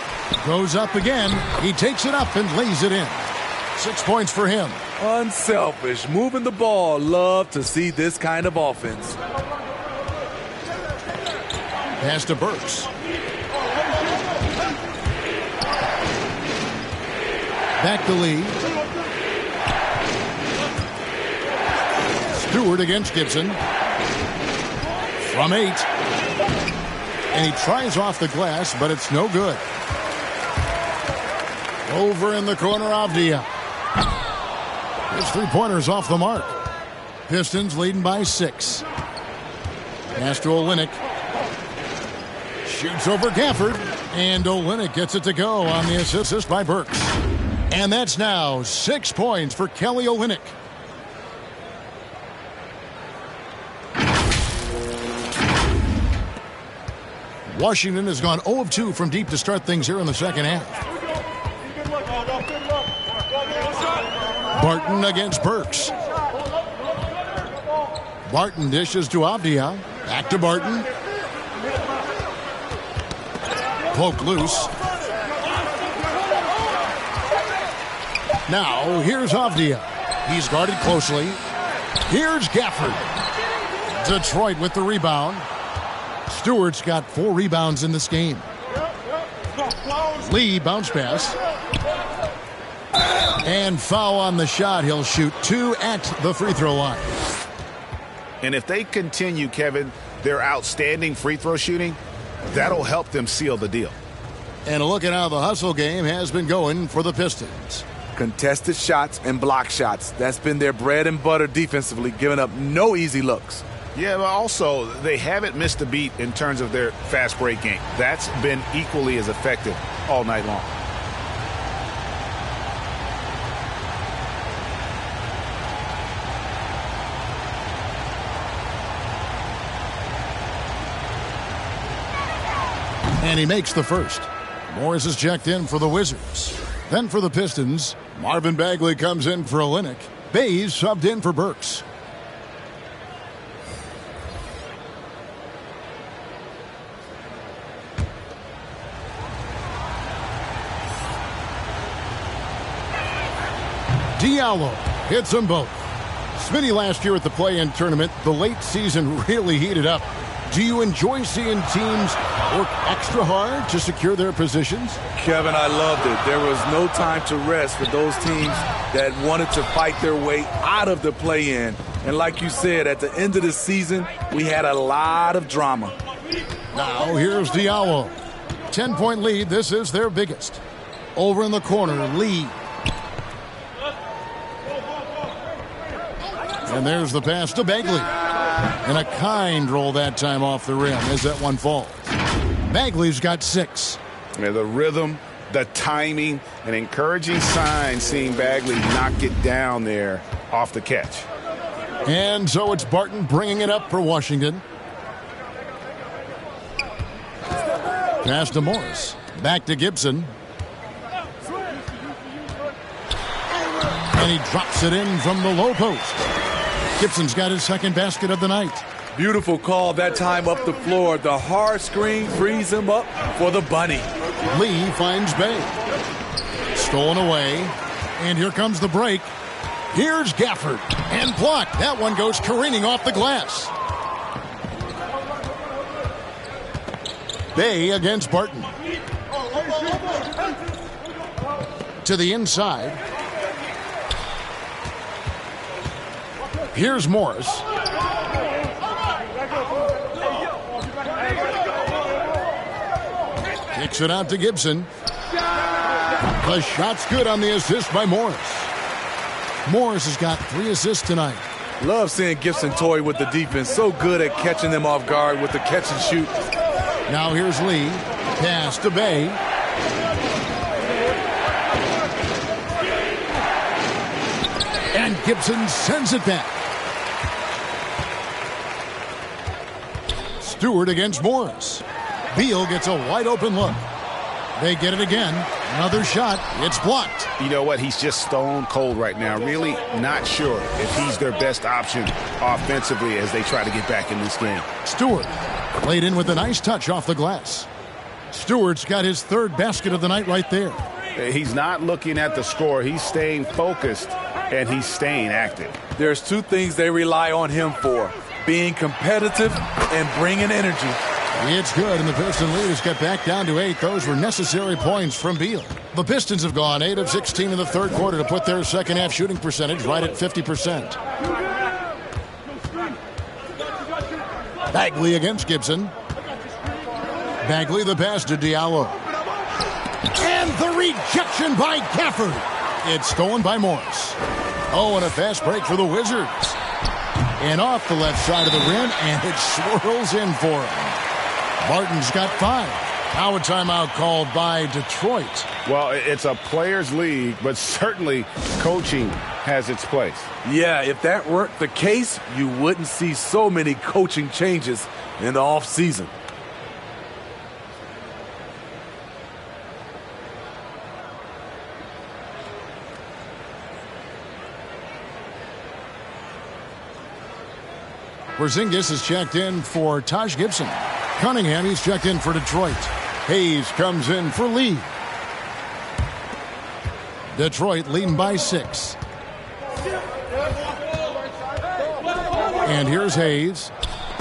Goes up again. He takes it up and lays it in. 6 points for him. Unselfish. Moving the ball. Love to see this kind of offense. Pass to Burks. Back to Lee. Stewart against Gibson. From 8. And he tries off the glass, but it's no good. Over in the corner, Avdia. His 3-pointer's off the mark. Pistons leading by 6. Pass to Olynyk. Shoots over Gafford. And Olynyk gets it to go on the assist by Burks. And that's now 6 points for Kelly Olynyk. Washington has gone 0 of 2 from deep to start things here in the second half. Barton against Burks. Barton dishes to Avdia. Back to Barton. Poke loose. Now, here's Avdia. He's guarded closely. Here's Gafford. Detroit with the rebound. Stewart's got 4 rebounds in this game. Lee bounce pass. And foul on the shot. He'll shoot 2 at the free throw line. And if they continue, Kevin, their outstanding free throw shooting, that'll help them seal the deal. And a look at how the hustle game has been going for the Pistons. Contested shots and block shots. That's been their bread and butter defensively, giving up no easy looks. Yeah, but also they haven't missed a beat in terms of their fast break game. That's been equally as effective all night long. And he makes the first. Morris is checked in for the Wizards. Then for the Pistons, Marvin Bagley comes in for Olynyk. Bays subbed in for Burks. Diallo hits them both. Smitty last year at the play-in tournament, the late season really heated up. Do you enjoy seeing teams work extra hard to secure their positions? Kevin, I loved it. There was no time to rest for those teams that wanted to fight their way out of the play-in. And like you said, at the end of the season, we had a lot of drama. Now here's Diallo. 10-point lead. This is their biggest. Over in the corner, Lee. And there's the pass to Bagley. And a kind roll that time off the rim as that one falls. Bagley's got 6. Yeah, the rhythm, the timing, an encouraging sign seeing Bagley knock it down there off the catch. And so it's Barton bringing it up for Washington. Pass to Morris. Back to Gibson. And he drops it in from the low post. Gibson's got his second basket of the night. Beautiful call that time up the floor. The hard screen frees him up for the bunny. Lee finds Bay. Stolen away. And here comes the break. Here's Gafford. And blocked. That one goes careening off the glass. Bay against Barton. To the inside. Here's Morris. Kicks it out to Gibson. The shot's good on the assist by Morris. Morris has got 3 assists tonight. Love seeing Gibson toy with the defense. So good at catching them off guard with the catch and shoot. Now here's Lee. Pass to Bay. And Gibson sends it back. Stewart against Morris. Beal gets a wide open look. They get it again. Another shot. It's blocked. You know what? He's just stone cold right now. Really not sure if he's their best option offensively as they try to get back in this game. Stewart played in with a nice touch off the glass. Stewart's got his 3rd basket of the night right there. He's not looking at the score. He's staying focused, and he's staying active. There's 2 things they rely on him for: being competitive and bringing energy. It's good, and the Piston lead has got back down to 8. Those were necessary points from Beal. The Pistons have gone 8 of 16 in the 3rd quarter to put their second-half shooting percentage right at 50%. Bagley against Gibson. Bagley the pass to Diallo. And the rejection by Gafford. It's stolen by Morris. Oh, and a fast break for the Wizards. And off the left side of the rim, and it swirls in for him. Barton's got 5. Now a timeout called by Detroit. Well, it's a players' league, but certainly coaching has its place. Yeah, if that weren't the case, you wouldn't see so many coaching changes in the offseason. Porzingis is checked in for Taj Gibson. Cunningham, he's checked in for Detroit. Hayes comes in for Lee. Detroit leading by 6. And here's Hayes.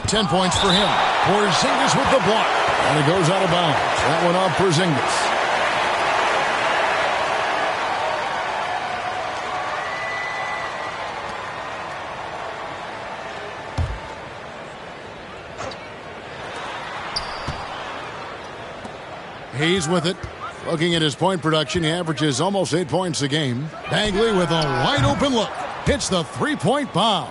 10 points for him. Porzingis with the block. And it goes out of bounds. That one off Porzingis. Hayes with it. Looking at his point production, he averages almost 8 points a game. Bagley with a wide open look. Hits the 3-point bomb.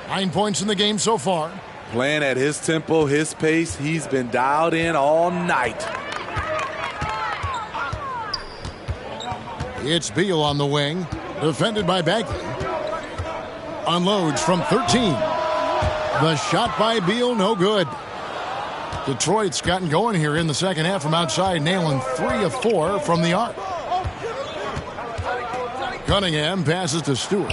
9 points in the game so far. Playing at his tempo, his pace. He's been dialed in all night. It's Beal on the wing. Defended by Bagley. Unloads from 13. The shot by Beal, no good. Detroit's gotten going here in the second half from outside, nailing 3 of 4 from the arc. Cunningham passes to Stewart.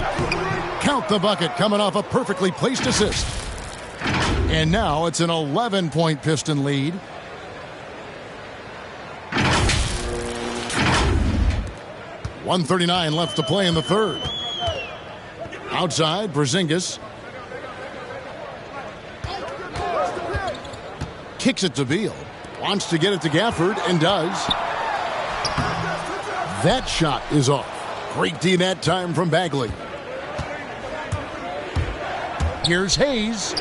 Count the bucket coming off a perfectly placed assist. And now it's an 11-point Piston lead. .139 left to play in the 3rd. Outside, Porzingis. Kicks it to Beal. Wants to get it to Gafford and does. That shot is off. Great D that time from Bagley. Here's Hayes.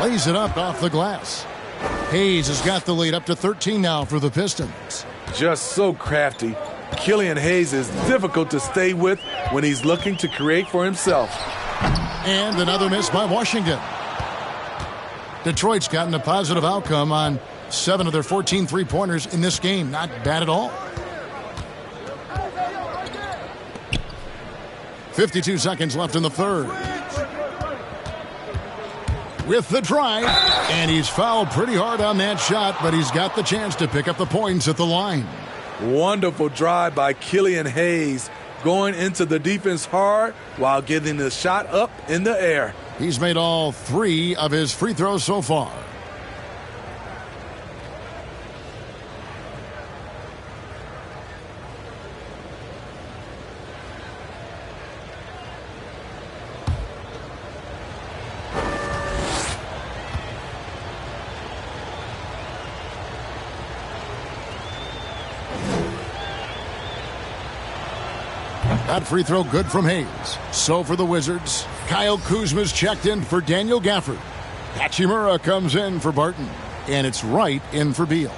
Lays it up off the glass. Hayes has got the lead up to 13 now for the Pistons. Just so crafty. Killian Hayes is difficult to stay with when he's looking to create for himself. And another miss by Washington. Detroit's gotten a positive outcome on 7 of their 14 three-pointers in this game. Not bad at all. 52 seconds left in the third. With the drive, and he's fouled pretty hard on that shot, but he's got the chance to pick up the points at the line. Wonderful drive by Killian Hayes, going into the defense hard while getting the shot up in the air. He's made all 3 of his free throws so far. That free throw good from Hayes. So for the Wizards, Kyle Kuzma's checked in for Daniel Gafford. Hachimura comes in for Barton. And it's Wright in for Beal.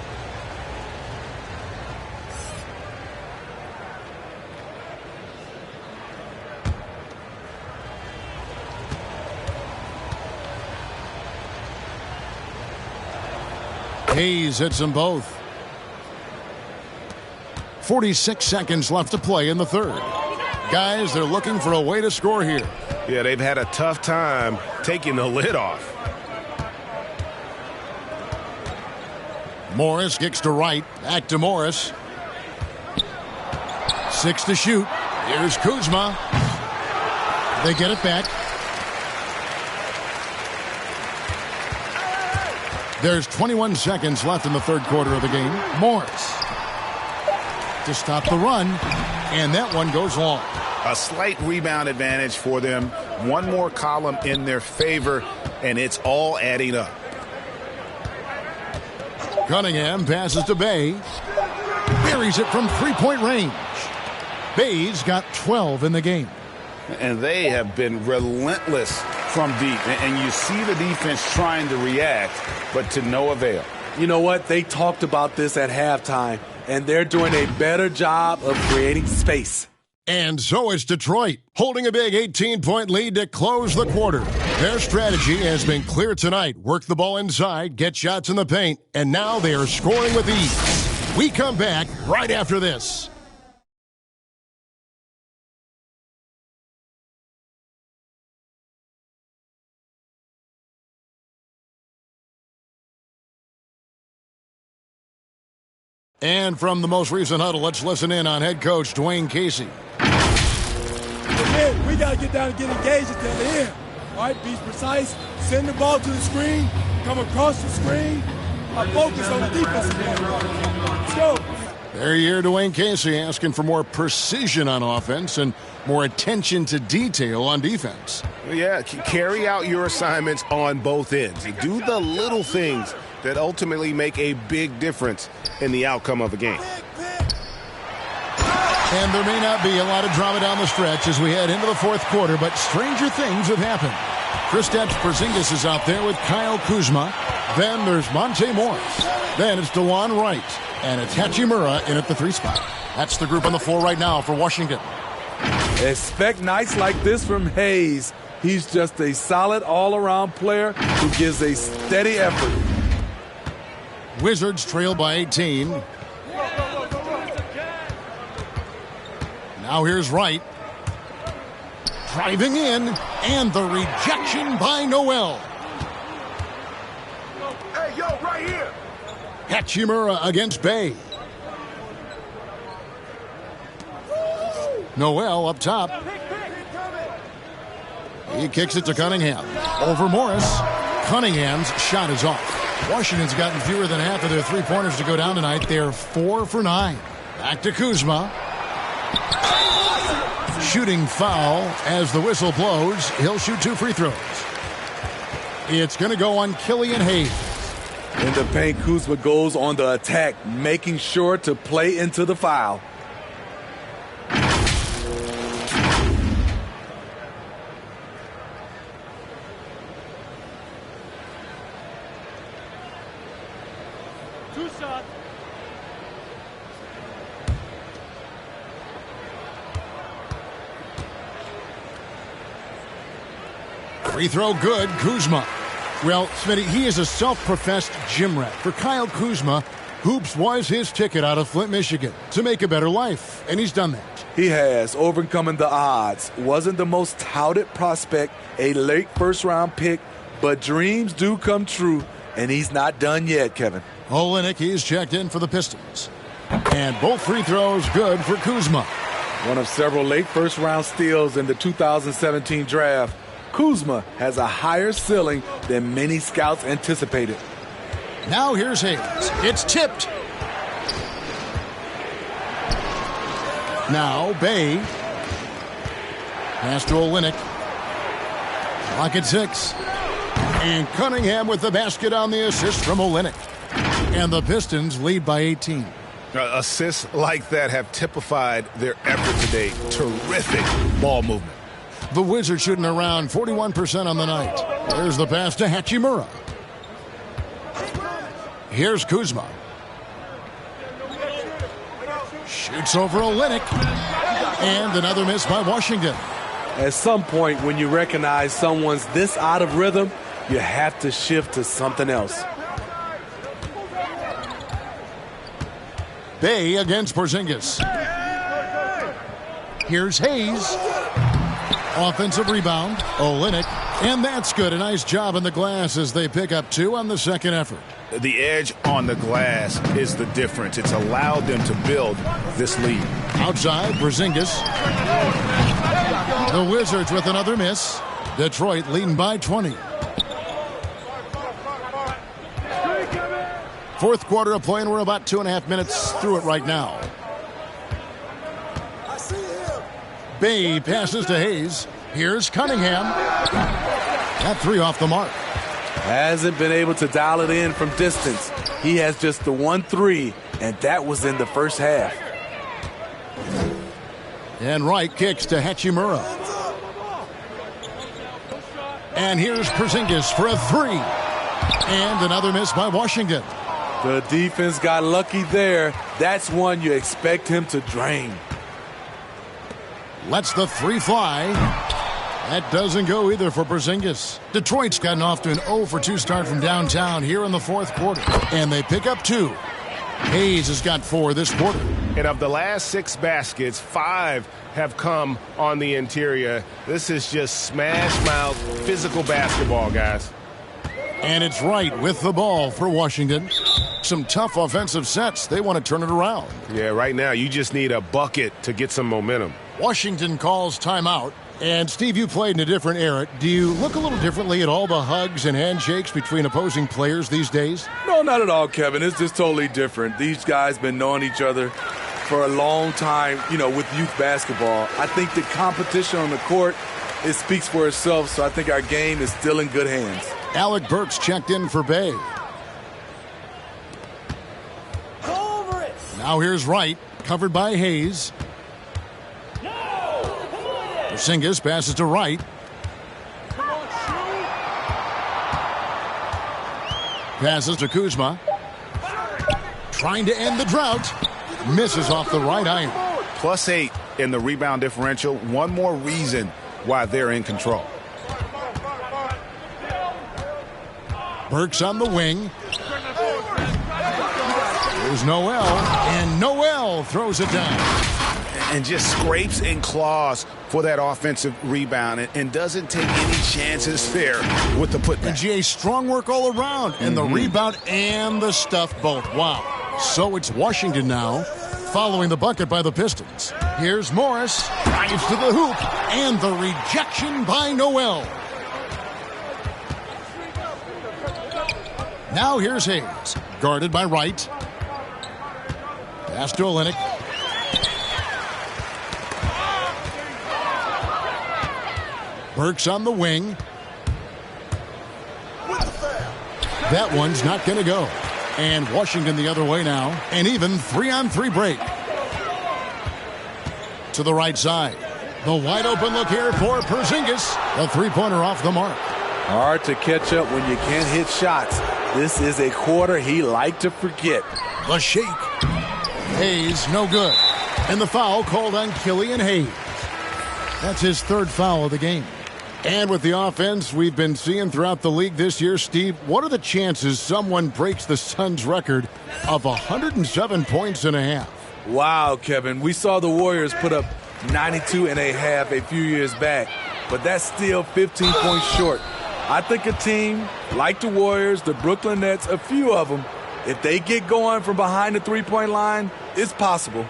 Hayes hits them both. 46 seconds left to play in the third. Guys, they're looking for a way to score here. Yeah, they've had a tough time taking the lid off. Morris kicks to Wright. Back to Morris. 6 to shoot. Here's Kuzma. They get it back. There's 21 seconds left in the third quarter of the game. Morris to stop the run, and that one goes long. A slight rebound advantage for them. One more column in their favor, and it's all adding up. Cunningham passes to Bay. Buries it from three-point range. Bay's got 12 in the game. And they have been relentless from deep. And you see the defense trying to react, but to no avail. You know what? They talked about this at halftime, and they're doing a better job of creating space. And so it's Detroit, holding a big 18-point lead to close the quarter. Their strategy has been clear tonight. Work the ball inside, get shots in the paint, and now they are scoring with ease. We come back right after this. And from the most recent huddle, let's listen in on head coach Dwayne Casey. We got to get down and get engaged at the other end. All right, be precise, send the ball to the screen, come across the screen, focus on the defensive end. Let's go. There you hear Dwayne Casey asking for more precision on offense and more attention to detail on defense. Yeah, carry out your assignments on both ends. Do the little things that ultimately make a big difference in the outcome of a game. And there may not be a lot of drama down the stretch as we head into the fourth quarter, but stranger things have happened. Kristaps Porzingis is out there with Kyle Kuzma. Then there's Monte Morris. Then it's DeLon Wright. And it's Hachimura in at the 3 spot. That's the group on the floor right now for Washington. Expect nights like this from Hayes. He's just a solid all-around player who gives a steady effort. Wizards trail by 18. Now here's Wright. Driving in, and the rejection by Noel. Hey, yo, right here. Hachimura against Bay. Noel up top. He kicks it to Cunningham. Over Morris. Cunningham's shot is off. Washington's gotten fewer than half of their three-pointers to go down tonight. They're 4 for 9. Back to Kuzma. Shooting foul as the whistle blows. He'll shoot 2 free throws. It's going to go on Killian Hayes. In the paint, Kuzma goes on the attack, making sure to play into the foul. Free throw good, Kuzma. Well, Smitty, he is a self-professed gym rat. For Kyle Kuzma, hoops was his ticket out of Flint, Michigan to make a better life, and he's done that. He has, overcoming the odds. Wasn't the most touted prospect, a late first-round pick, but dreams do come true, and he's not done yet, Kevin. Olynyk, he's checked in for the Pistons. And both free throws good for Kuzma. One of several late first-round steals in the 2017 draft, Kuzma has a higher ceiling than many scouts anticipated. Now here's Hayes. It's tipped. Now Bay. Pass to Olynyk. Clock at 6. And Cunningham with the basket on the assist from Olynyk. And the Pistons lead by 18. Assists like that have typified their effort today. Terrific ball movement. The Wizards shooting around 41% on the night. There's the pass to Hachimura. Here's Kuzma. Shoots over Olynyk. And another miss by Washington. At some point, when you recognize someone's this out of rhythm, you have to shift to something else. Bay against Porzingis. Here's Hayes. Offensive rebound, Olynyk, and that's good. A nice job in the glass as they pick up 2 on the second effort. The edge on the glass is the difference. It's allowed them to build this lead. Outside, Porzingis. The Wizards with another miss. Detroit leading by 20. Fourth quarter of play, and we're about 2.5 minutes through it right now. Bay passes to Hayes. Here's Cunningham. That 3 off the mark. Hasn't been able to dial it in from distance. He has just the 1 3, and that was in the first half. And Wright kicks to Hachimura. And here's Porzingis for a 3. And another miss by Washington. The defense got lucky there. That's one you expect him to drain. Lets the 3 fly. That doesn't go either for Porzingis. Detroit's gotten off to an 0-for-2 start from downtown here in the fourth quarter. And they pick up 2. Hayes has got 4 this quarter. And of the last 6 baskets, 5 have come on the interior. This is just smash-mouth physical basketball, guys. And it's Wright with the ball for Washington. Some tough offensive sets. They want to turn it around. Yeah, right now you just need a bucket to get some momentum. Washington calls timeout. And, Steve, you played in a different era. Do you look a little differently at all the hugs and handshakes between opposing players these days? No, not at all, Kevin. It's just totally different. These guys been knowing each other for a long time, with youth basketball. I think the competition on the court, it speaks for itself, so I think our game is still in good hands. Alec Burks checked in for Bay. Now here's Wright, covered by Hayes. Porzingis passes to Wright. Passes to Kuzma. Trying to end the drought. Misses off the right iron. +8 in the rebound differential. One more reason why they're in control. Burks on the wing. There's Noel. And Noel throws it down. And just scrapes and claws for that offensive rebound and doesn't take any chances there with the putback. And GA, strong work all around. And the rebound and the stuff both. Wow. So it's Washington now, following the bucket by the Pistons. Here's Morris. Drives to the hoop. And the rejection by Noel. Now here's Hayes. Guarded by Wright. Pass to Olynyk. Burks on the wing. That one's not going to go. And Washington the other way now. An even 3-on-3 break. To the right side. The wide open look here for Porzingis. A three-pointer off the mark. Hard to catch up when you can't hit shots. This is a quarter he liked to forget. The shake. Hayes, no good. And the foul called on Killian Hayes. That's his third foul of the game. And with the offense we've been seeing throughout the league this year, Steve, what are the chances someone breaks the Suns' record of 107 points and a half? Wow, Kevin. We saw the Warriors put up 92 and a half a few years back, but that's still 15 points short. I think a team like the Warriors, the Brooklyn Nets, a few of them, if they get going from behind the three-point line, it's possible.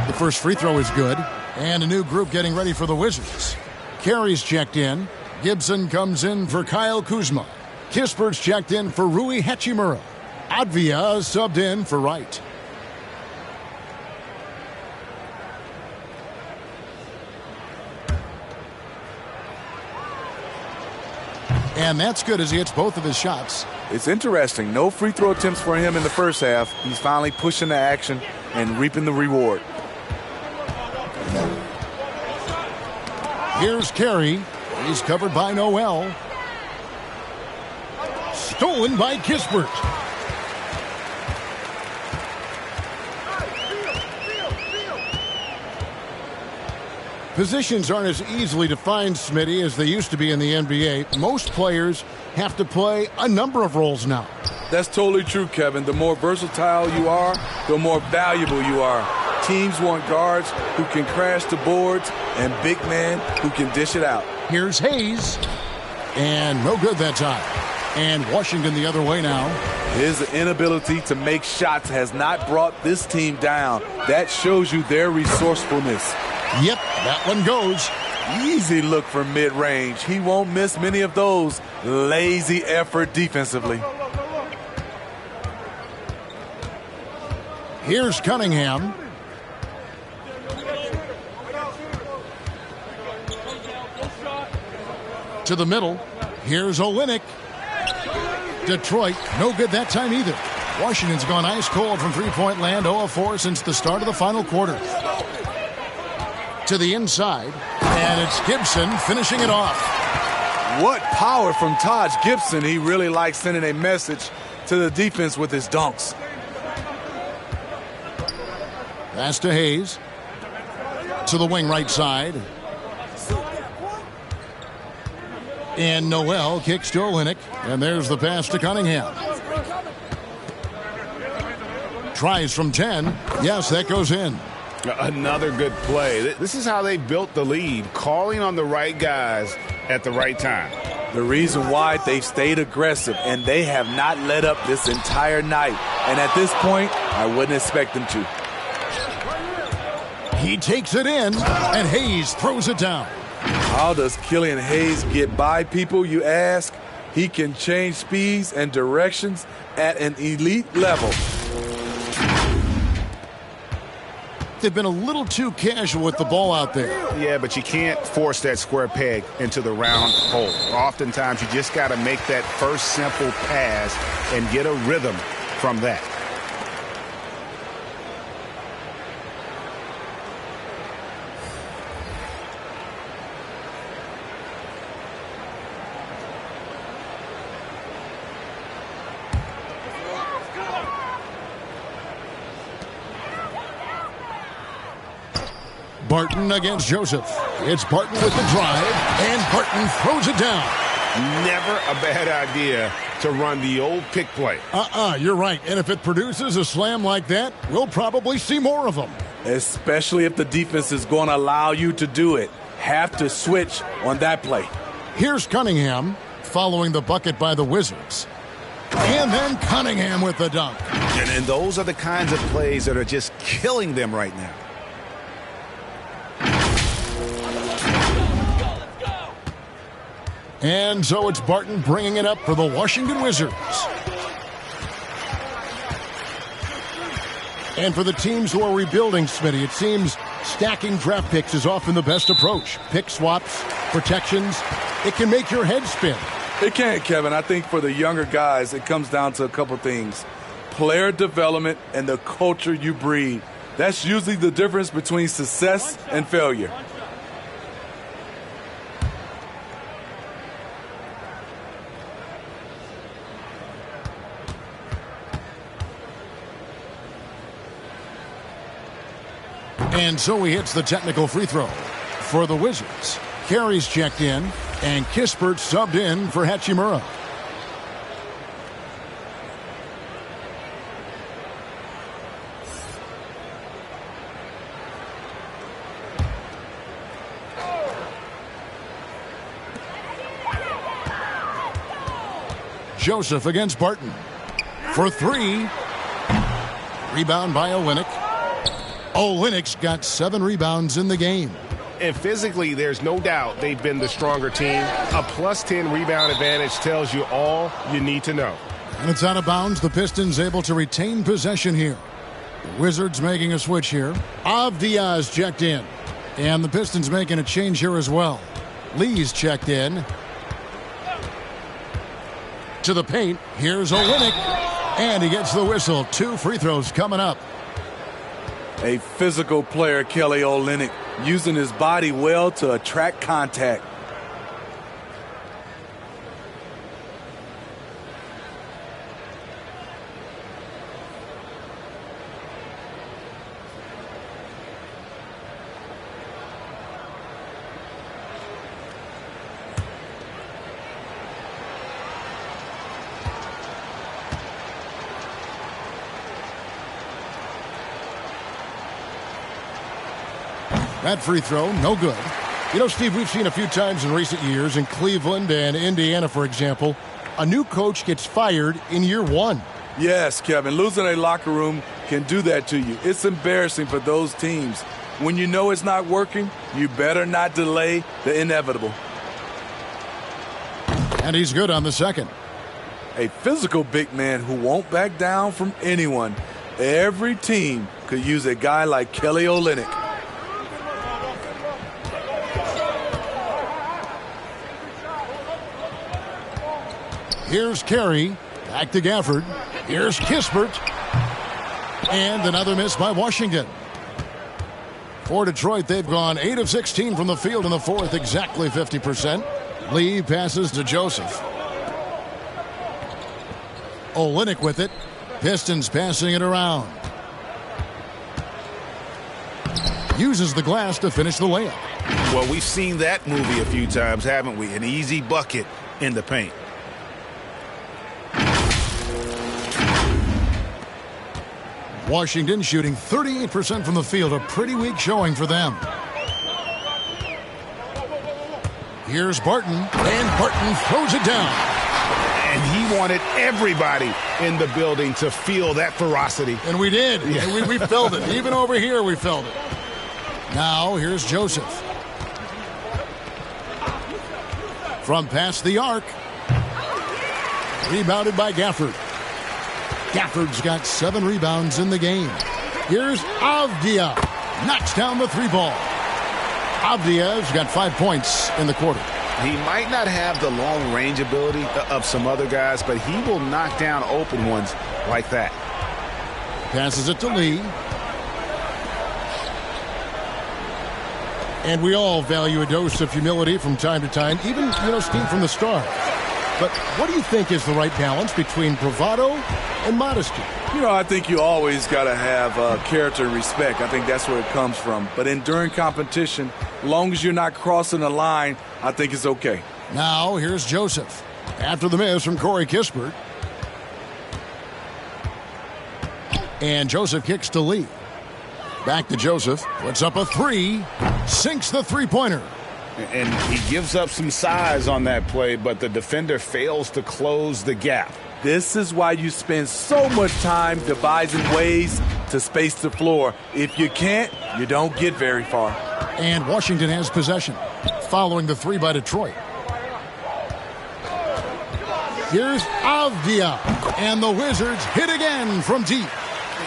The first free throw is good. And a new group getting ready for the Wizards. Carey's checked in. Gibson comes in for Kyle Kuzma. Kispert's checked in for Rui Hachimura. Advia subbed in for Wright. And that's good as he hits both of his shots. It's interesting. No free throw attempts for him in the first half. He's finally pushing the action and reaping the reward. Here's Carey. He's covered by Noel. Stolen by Kispert. Positions aren't as easily defined, Smitty, as they used to be in the NBA. Most players have to play a number of roles now. That's totally true, Kevin. The more versatile you are, the more valuable you are. Teams want guards who can crash the boards and big men who can dish it out. Here's Hayes. And no good that time. And Washington the other way now. His inability to make shots has not brought this team down. That shows you their resourcefulness. Yep, that one goes. Easy look for mid-range. He won't miss many of those. Lazy effort defensively. Here's Cunningham. To the middle. Here's Olynyk. Detroit, no good that time either. Washington's gone ice cold from three-point land, 0 of 4 since the start of the final quarter. To the inside, and it's Gibson finishing it off. What power from Taj Gibson. He really likes sending a message to the defense with his dunks. Pass to Hayes. To the wing right side. And Noel kicks to Olynyk. And there's the pass to Cunningham. Tries from 10. Yes, that goes in. Another good play. This is how they built the lead, calling on the right guys at the right time. The reason why they've stayed aggressive, and they have not let up this entire night. And at this point, I wouldn't expect them to. He takes it in, and Hayes throws it down. How does Killian Hayes get by people, you ask? He can change speeds and directions at an elite level. They've been a little too casual with the ball out there. Yeah, but you can't force that square peg into the round hole. Oftentimes, you just got to make that first simple pass and get a rhythm from that. Barton against Joseph. It's Barton with the drive, and Barton throws it down. Never a bad idea to run the old pick play. You're right. And if it produces a slam like that, we'll probably see more of them. Especially if the defense is going to allow you to do it. Have to switch on that play. Here's Cunningham following the bucket by the Wizards. And then Cunningham with the dunk. And those are the kinds of plays that are just killing them right now. And so it's Barton bringing it up for the Washington Wizards. And for the teams who are rebuilding, Smitty, it seems stacking draft picks is often the best approach. Pick swaps, protections, it can make your head spin. It can, Kevin. I think for the younger guys, it comes down to a couple things. Player development and the culture you breed. That's usually the difference between success and failure. And so he hits the technical free throw for the Wizards. Carey's checked in, and Kispert subbed in for Hachimura. Joseph against Barton. For three. Rebound by Olynyk. Olynyk's got 7 rebounds in the game. And physically, there's no doubt they've been the stronger team. A +10 rebound advantage tells you all you need to know. And it's out of bounds. The Pistons able to retain possession here. The Wizards making a switch here. Avdia's checked in. And the Pistons making a change here as well. Lee's checked in. To the paint. Here's Olynyk. And he gets the whistle. 2 free throws coming up. A physical player, Kelly Olynyk, using his body well to attract contact. That free throw, no good. You know, Steve, we've seen a few times in recent years in Cleveland and Indiana, for example, a new coach gets fired in year 1. Yes, Kevin, losing a locker room can do that to you. It's embarrassing for those teams. When you know it's not working, you better not delay the inevitable. And he's good on the second. A physical big man who won't back down from anyone. Every team could use a guy like Kelly Olynyk. Here's Carey. Back to Gafford. Here's Kispert. And another miss by Washington. For Detroit, they've gone 8 of 16 from the field in the fourth, exactly 50%. Lee passes to Joseph. Olynyk with it. Pistons passing it around. Uses the glass to finish the layup. Well, we've seen that movie a few times, haven't we? An easy bucket in the paint. Washington shooting 38% from the field, a pretty weak showing for them. Here's Barton, and Barton throws it down. And he wanted everybody in the building to feel that ferocity. And we did. Yeah. We felt it. Even over here, we felt it. Now, here's Joseph. From past the arc. Rebounded by Gafford. Gafford's got 7 rebounds in the game. Here's Avdia. Knocks down the 3 ball. Avdia's got 5 points in the quarter. He might not have the long range ability of some other guys, but he will knock down open ones like that. Passes it to Lee. And we all value a dose of humility from time to time, even, Steve, from the start. But what do you think is the right balance between bravado and modesty? I think you always got to have character and respect. I think that's where it comes from. But during competition, as long as you're not crossing the line, I think it's okay. Now, here's Joseph. After the miss from Corey Kispert. And Joseph kicks to Lee. Back to Joseph. Puts up a 3. Sinks the three-pointer. And he gives up some size on that play, but the defender fails to close the gap. This is why you spend so much time devising ways to space the floor. If you can't, you don't get very far. And Washington has possession, following the three by Detroit. Here's Avdia, and the Wizards hit again from deep.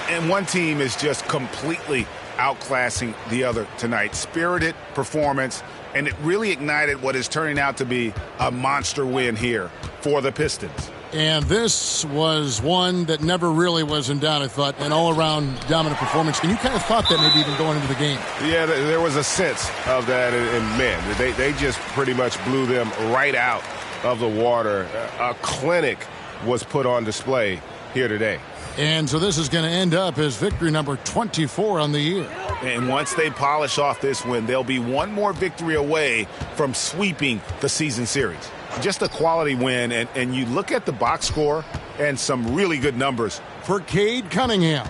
And one team is just completely outclassing the other tonight. Spirited performance, and it really ignited what is turning out to be a monster win here for the Pistons. And this was one that never really was in doubt, I thought, an all-around dominant performance. And you kind of thought that maybe even going into the game. Yeah, there was a sense of that in men. They just pretty much blew them right out of the water. A clinic was put on display here today. And so this is going to end up as victory number 24 on the year. And once they polish off this win, they'll be one more victory away from sweeping the season series. Just a quality win, and you look at the box score and some really good numbers. For Cade Cunningham.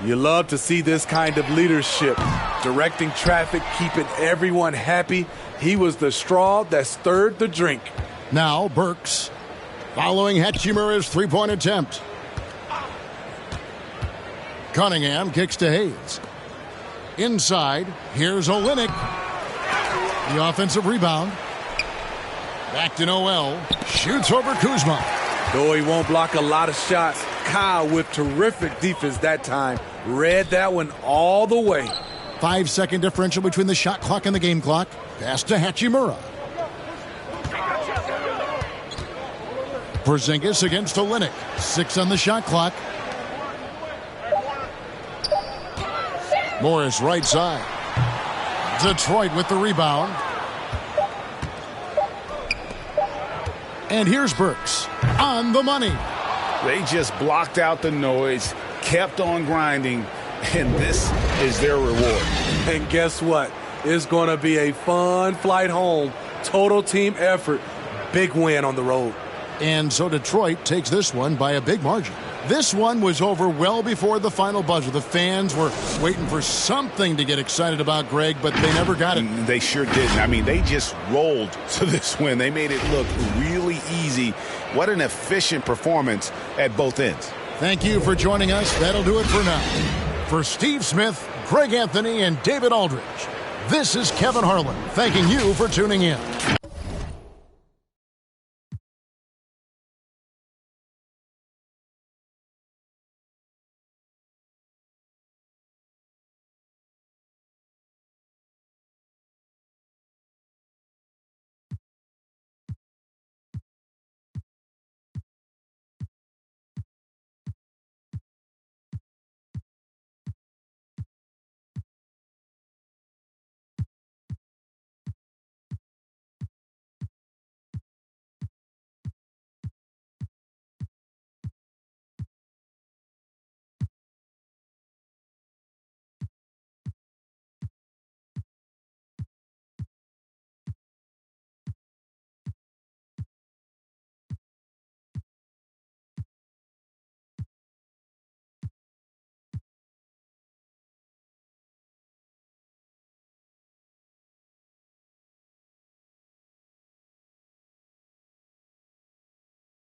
You love to see this kind of leadership, directing traffic, keeping everyone happy. He was the straw that stirred the drink. Now Burks, following Hachimura's three-point attempt. Cunningham kicks to Hayes. Inside, here's Olynyk. The offensive rebound. Back to Noel. Shoots over Kuzma. Though he won't block a lot of shots, Kyle with terrific defense that time. Read that one all the way. 5-second differential between the shot clock and the game clock. Pass to Hachimura. Porzingis against Olynyk. 6 on the shot clock. Morris right side. Detroit with the rebound. And here's Burks on the money. They just blocked out the noise, kept on grinding, and this is their reward. And guess what? It's going to be a fun flight home. Total team effort. Big win on the road. And so Detroit takes this one by a big margin. This one was over well before the final buzzer. The fans were waiting for something to get excited about, Greg, but they never got it. They sure didn't. I mean, they just rolled to this win. They made it look really easy. What an efficient performance at both ends. Thank you for joining us. That'll do it for now. For Steve Smith, Greg Anthony, and David Aldridge, this is Kevin Harlan thanking you for tuning in.